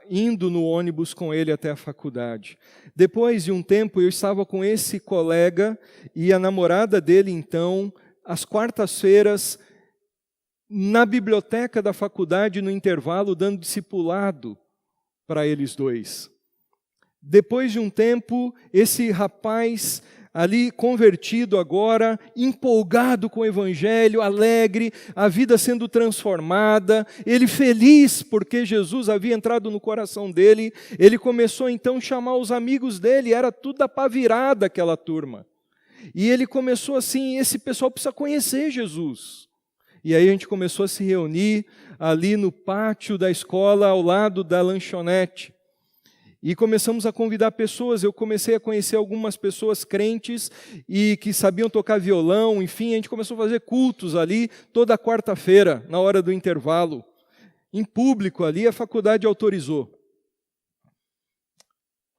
indo no ônibus com ele até a faculdade. Depois de um tempo, eu estava com esse colega e a namorada dele, então, às quartas-feiras, na biblioteca da faculdade, no intervalo, dando discipulado para eles dois. Depois de um tempo, esse rapaz ali convertido agora, empolgado com o Evangelho, alegre, a vida sendo transformada, ele feliz porque Jesus havia entrado no coração dele, ele começou então a chamar os amigos dele, era tudo da pá virada aquela turma. E ele começou assim, esse pessoal precisa conhecer Jesus. E aí a gente começou a se reunir ali no pátio da escola, ao lado da lanchonete. E começamos a convidar pessoas, eu comecei a conhecer algumas pessoas crentes e que sabiam tocar violão, enfim, a gente começou a fazer cultos ali toda quarta-feira, na hora do intervalo. Em público ali, a faculdade autorizou.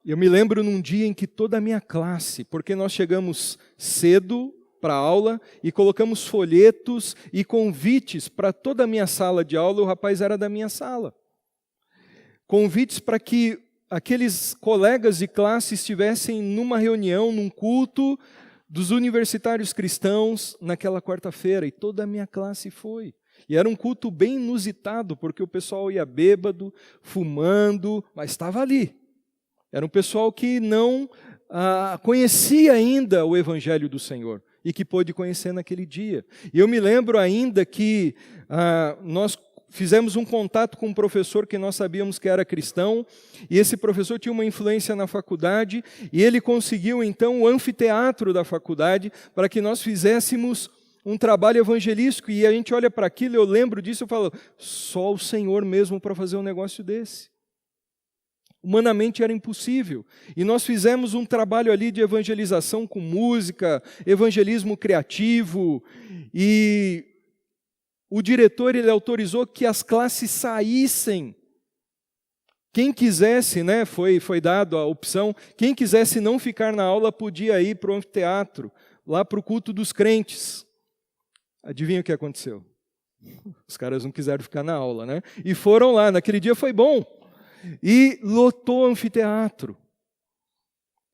Eu me lembro num dia em que toda a minha classe, porque nós chegamos cedo para a aula e colocamos folhetos e convites para toda a minha sala de aula, o rapaz era da minha sala. Convites para que aqueles colegas de classe estivessem numa reunião, num culto dos universitários cristãos naquela quarta-feira, e toda a minha classe foi. E era um culto bem inusitado, porque o pessoal ia bêbado, fumando, mas estava ali. Era um pessoal que não conhecia ainda o Evangelho do Senhor, e que pôde conhecer naquele dia. E eu me lembro ainda que nós fizemos um contato com um professor que nós sabíamos que era cristão, e esse professor tinha uma influência na faculdade, e ele conseguiu então o anfiteatro da faculdade para que nós fizéssemos um trabalho evangelístico, e a gente olha para aquilo, eu lembro disso, eu falo, só o Senhor mesmo para fazer um negócio desse. Humanamente era impossível, e nós fizemos um trabalho ali de evangelização com música, evangelismo criativo, e o diretor ele autorizou que as classes saíssem. Quem quisesse, né, foi dado a opção, quem quisesse não ficar na aula podia ir para o anfiteatro, lá para o culto dos crentes. Adivinha o que aconteceu? Os caras não quiseram ficar na aula, né? E foram lá, naquele dia foi bom. E lotou o anfiteatro.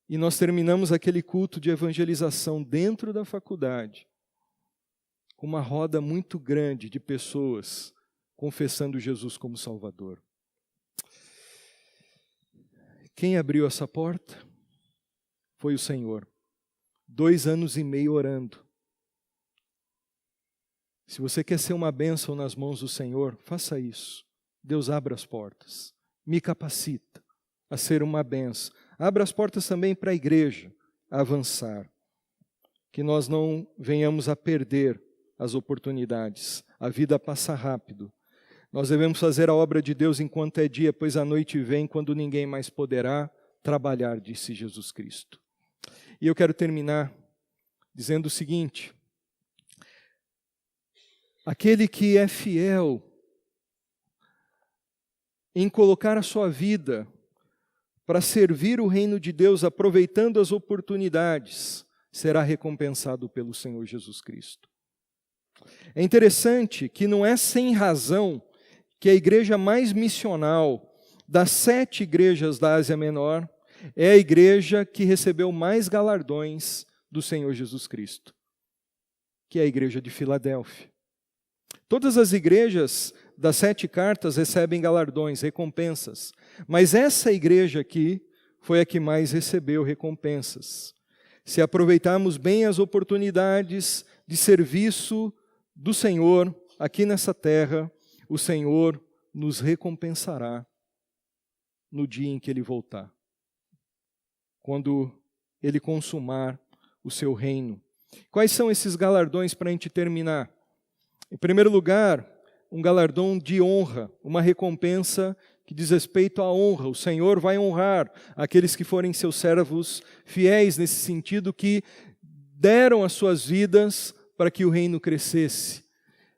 E nós terminamos aquele culto de evangelização dentro da faculdade, com uma roda muito grande de pessoas confessando Jesus como Salvador. Quem abriu essa porta foi o Senhor. 2 anos e meio orando. Se você quer ser uma bênção nas mãos do Senhor, faça isso. Deus abra as portas. Me capacita a ser uma bênção. Abra as portas também para a igreja a avançar. Que nós não venhamos a perder as oportunidades. A vida passa rápido. Nós devemos fazer a obra de Deus enquanto é dia, pois a noite vem quando ninguém mais poderá trabalhar, disse Jesus Cristo. E eu quero terminar dizendo o seguinte: aquele que é fiel em colocar a sua vida para servir o reino de Deus, aproveitando as oportunidades, será recompensado pelo Senhor Jesus Cristo. É interessante que não é sem razão que a igreja mais missional das 7 igrejas da Ásia Menor é a igreja que recebeu mais galardões do Senhor Jesus Cristo, que é a igreja de Filadélfia. Todas as igrejas das 7 cartas recebem galardões, recompensas, mas essa igreja aqui foi a que mais recebeu recompensas. Se aproveitarmos bem as oportunidades de serviço do Senhor aqui nessa terra, o Senhor nos recompensará no dia em que Ele voltar, quando Ele consumar o seu reino. Quais são esses galardões para a gente terminar? Em primeiro lugar, um galardão de honra, uma recompensa que diz respeito à honra. O Senhor vai honrar aqueles que forem seus servos fiéis, nesse sentido que deram as suas vidas para que o reino crescesse.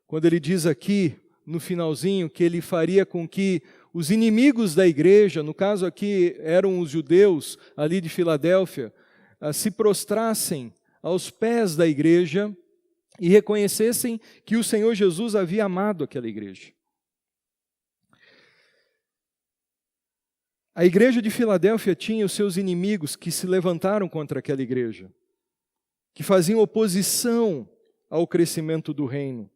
Quando ele diz aqui, no finalzinho, que ele faria com que os inimigos da igreja, no caso aqui eram os judeus ali de Filadélfia, se prostrassem aos pés da igreja e reconhecessem que o Senhor Jesus havia amado aquela igreja. A igreja de Filadélfia tinha os seus inimigos que se levantaram contra aquela igreja, que faziam oposição ao crescimento do reino.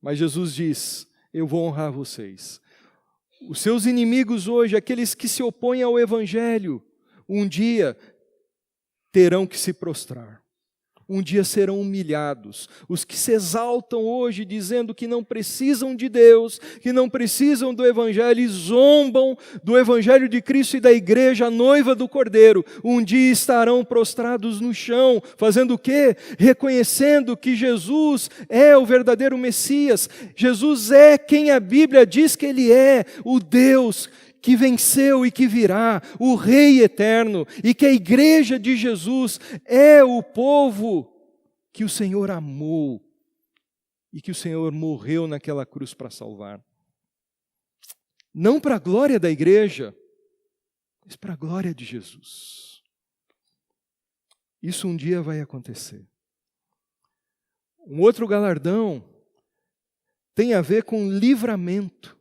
Mas Jesus diz: eu vou honrar vocês. Os seus inimigos hoje, aqueles que se opõem ao Evangelho, um dia terão que se prostrar. Um dia serão humilhados. Os que se exaltam hoje dizendo que não precisam de Deus, que não precisam do Evangelho e zombam do Evangelho de Cristo e da igreja, a noiva do Cordeiro, um dia estarão prostrados no chão, fazendo o quê? Reconhecendo que Jesus é o verdadeiro Messias. Jesus é quem a Bíblia diz que Ele é, o Deus que venceu e que virá, o Rei eterno, e que a igreja de Jesus é o povo que o Senhor amou e que o Senhor morreu naquela cruz para salvar. Não para a glória da igreja, mas para a glória de Jesus. Isso um dia vai acontecer. Um outro galardão tem a ver com livramento.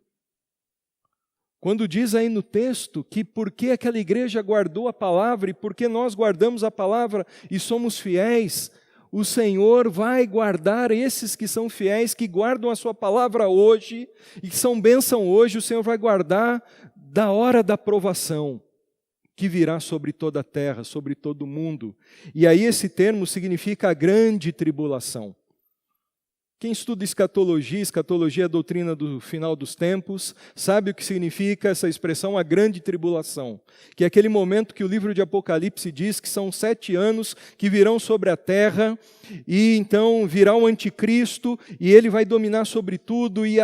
Quando diz aí no texto que porque aquela igreja guardou a palavra e porque nós guardamos a palavra e somos fiéis, o Senhor vai guardar esses que são fiéis, que guardam a sua palavra hoje e que são bênção hoje, o Senhor vai guardar da hora da provação que virá sobre toda a terra, sobre todo o mundo. E aí esse termo significa a grande tribulação. Quem estuda escatologia é a doutrina do final dos tempos, sabe o que significa essa expressão, a grande tribulação, que é aquele momento que o livro de Apocalipse diz que são 7 anos que virão sobre a terra, e então virá o anticristo, e ele vai dominar sobre tudo, e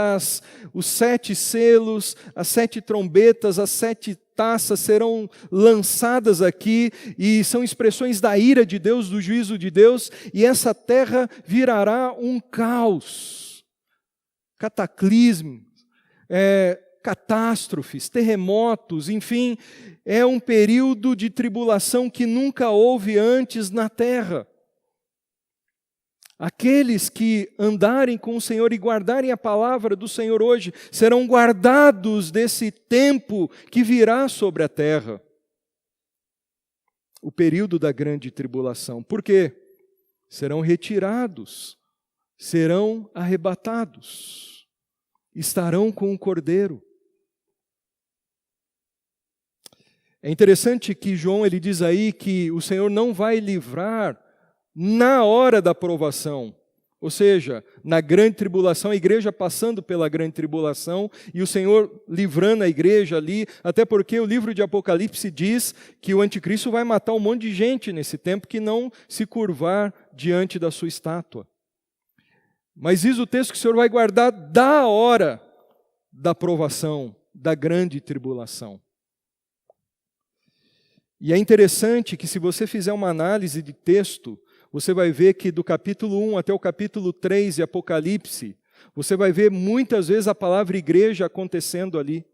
os 7 selos, as 7 trombetas, as 7 taças serão lançadas aqui, e são expressões da ira de Deus, do juízo de Deus, e essa terra virará um caos, cataclismos, catástrofes, terremotos, enfim, é um período de tribulação que nunca houve antes na terra. Aqueles que andarem com o Senhor e guardarem a palavra do Senhor hoje, serão guardados desse tempo que virá sobre a terra. O período da grande tribulação. Por quê? Serão retirados, serão arrebatados, estarão com o Cordeiro. É interessante que João ele diz aí que o Senhor não vai livrar na hora da provação, ou seja, na grande tribulação, a igreja passando pela grande tribulação e o Senhor livrando a igreja ali, até porque o livro de Apocalipse diz que o anticristo vai matar um monte de gente nesse tempo que não se curvar diante da sua estátua. Mas diz o texto que o Senhor vai guardar da hora da provação, da grande tribulação. E é interessante que se você fizer uma análise de texto, você vai ver que do capítulo 1 até o capítulo 3 de Apocalipse, você vai ver muitas vezes a palavra igreja acontecendo ali.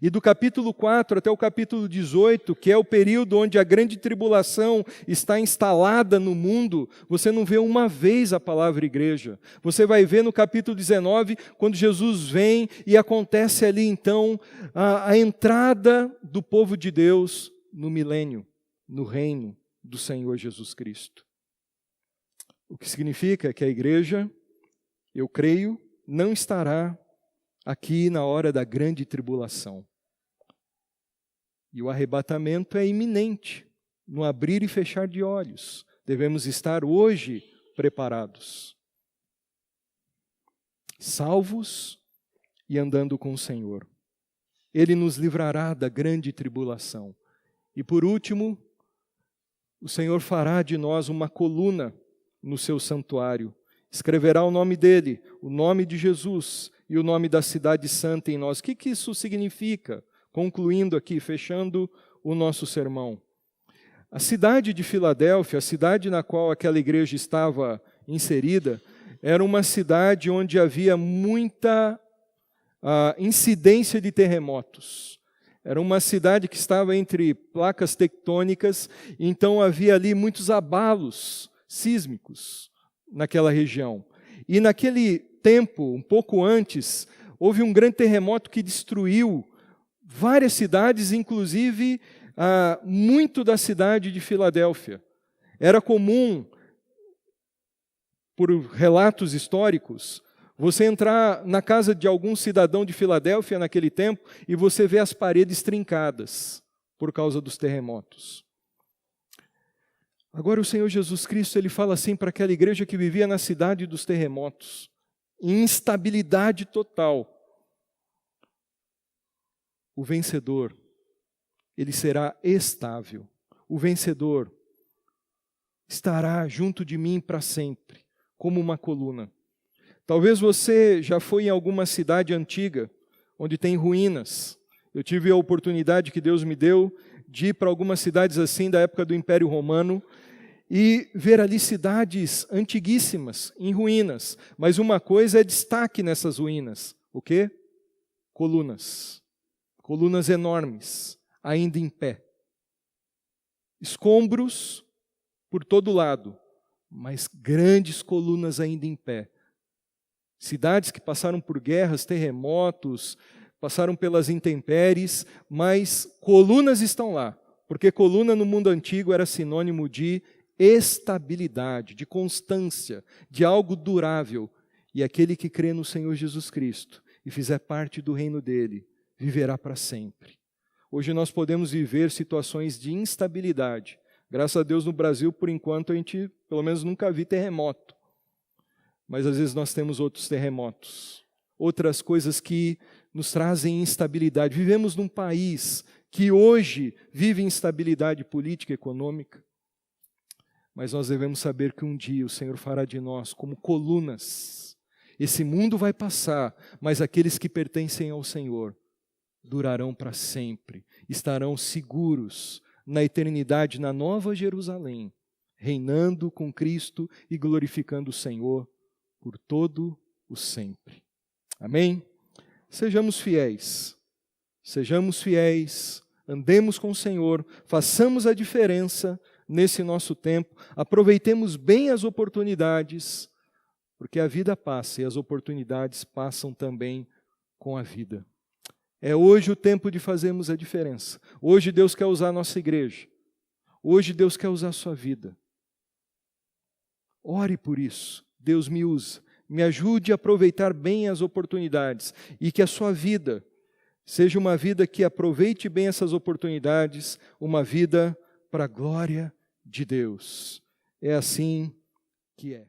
E do capítulo 4 até o capítulo 18, que é o período onde a grande tribulação está instalada no mundo, você não vê uma vez a palavra igreja. Você vai ver no capítulo 19, quando Jesus vem e acontece ali então a entrada do povo de Deus no milênio, no reino do Senhor Jesus Cristo. O que significa que a igreja, eu creio, não estará aqui na hora da grande tribulação. E o arrebatamento é iminente, no abrir e fechar de olhos. Devemos estar hoje preparados, salvos e andando com o Senhor. Ele nos livrará da grande tribulação. E por último, o Senhor fará de nós uma coluna no seu santuário. Escreverá o nome dele, o nome de Jesus e o nome da cidade santa em nós. O que isso significa? Concluindo aqui, fechando o nosso sermão. A cidade de Filadélfia, a cidade na qual aquela igreja estava inserida, era uma cidade onde havia muita incidência de terremotos. Era uma cidade que estava entre placas tectônicas, então havia ali muitos abalos sísmicos naquela região. E naquele tempo, um pouco antes, houve um grande terremoto que destruiu várias cidades, inclusive muito da cidade de Filadélfia. Era comum, por relatos históricos, você entrar na casa de algum cidadão de Filadélfia naquele tempo e você vê as paredes trincadas por causa dos terremotos. Agora o Senhor Jesus Cristo, ele fala assim para aquela igreja que vivia na cidade dos terremotos, em instabilidade total. O vencedor, ele será estável. O vencedor estará junto de mim para sempre, como uma coluna. Talvez você já foi em alguma cidade antiga, onde tem ruínas. Eu tive a oportunidade que Deus me deu de ir para algumas cidades assim, da época do Império Romano, e ver ali cidades antiguíssimas, em ruínas. Mas uma coisa é destaque nessas ruínas. O quê? Colunas. Colunas enormes, ainda em pé. Escombros por todo lado, mas grandes colunas ainda em pé. Cidades que passaram por guerras, terremotos, passaram pelas intempéries, mas colunas estão lá, porque coluna no mundo antigo era sinônimo de estabilidade, de constância, de algo durável. E aquele que crê no Senhor Jesus Cristo e fizer parte do reino dele, viverá para sempre. Hoje nós podemos viver situações de instabilidade. Graças a Deus no Brasil, por enquanto, a gente pelo menos nunca viu terremoto. Mas às vezes nós temos outros terremotos, outras coisas que nos trazem instabilidade. Vivemos num país que hoje vive instabilidade política e econômica, mas nós devemos saber que um dia o Senhor fará de nós como colunas. Esse mundo vai passar, mas aqueles que pertencem ao Senhor durarão para sempre, estarão seguros na eternidade, na Nova Jerusalém, reinando com Cristo e glorificando o Senhor por todo o sempre. Amém? Sejamos fiéis, andemos com o Senhor, façamos a diferença nesse nosso tempo, aproveitemos bem as oportunidades, porque a vida passa e as oportunidades passam também com a vida. É hoje o tempo de fazermos a diferença. Hoje Deus quer usar a nossa igreja. Hoje Deus quer usar a sua vida. Ore por isso. Deus me usa, me ajude a aproveitar bem as oportunidades e que a sua vida seja uma vida que aproveite bem essas oportunidades, uma vida para a glória de Deus. É assim que é.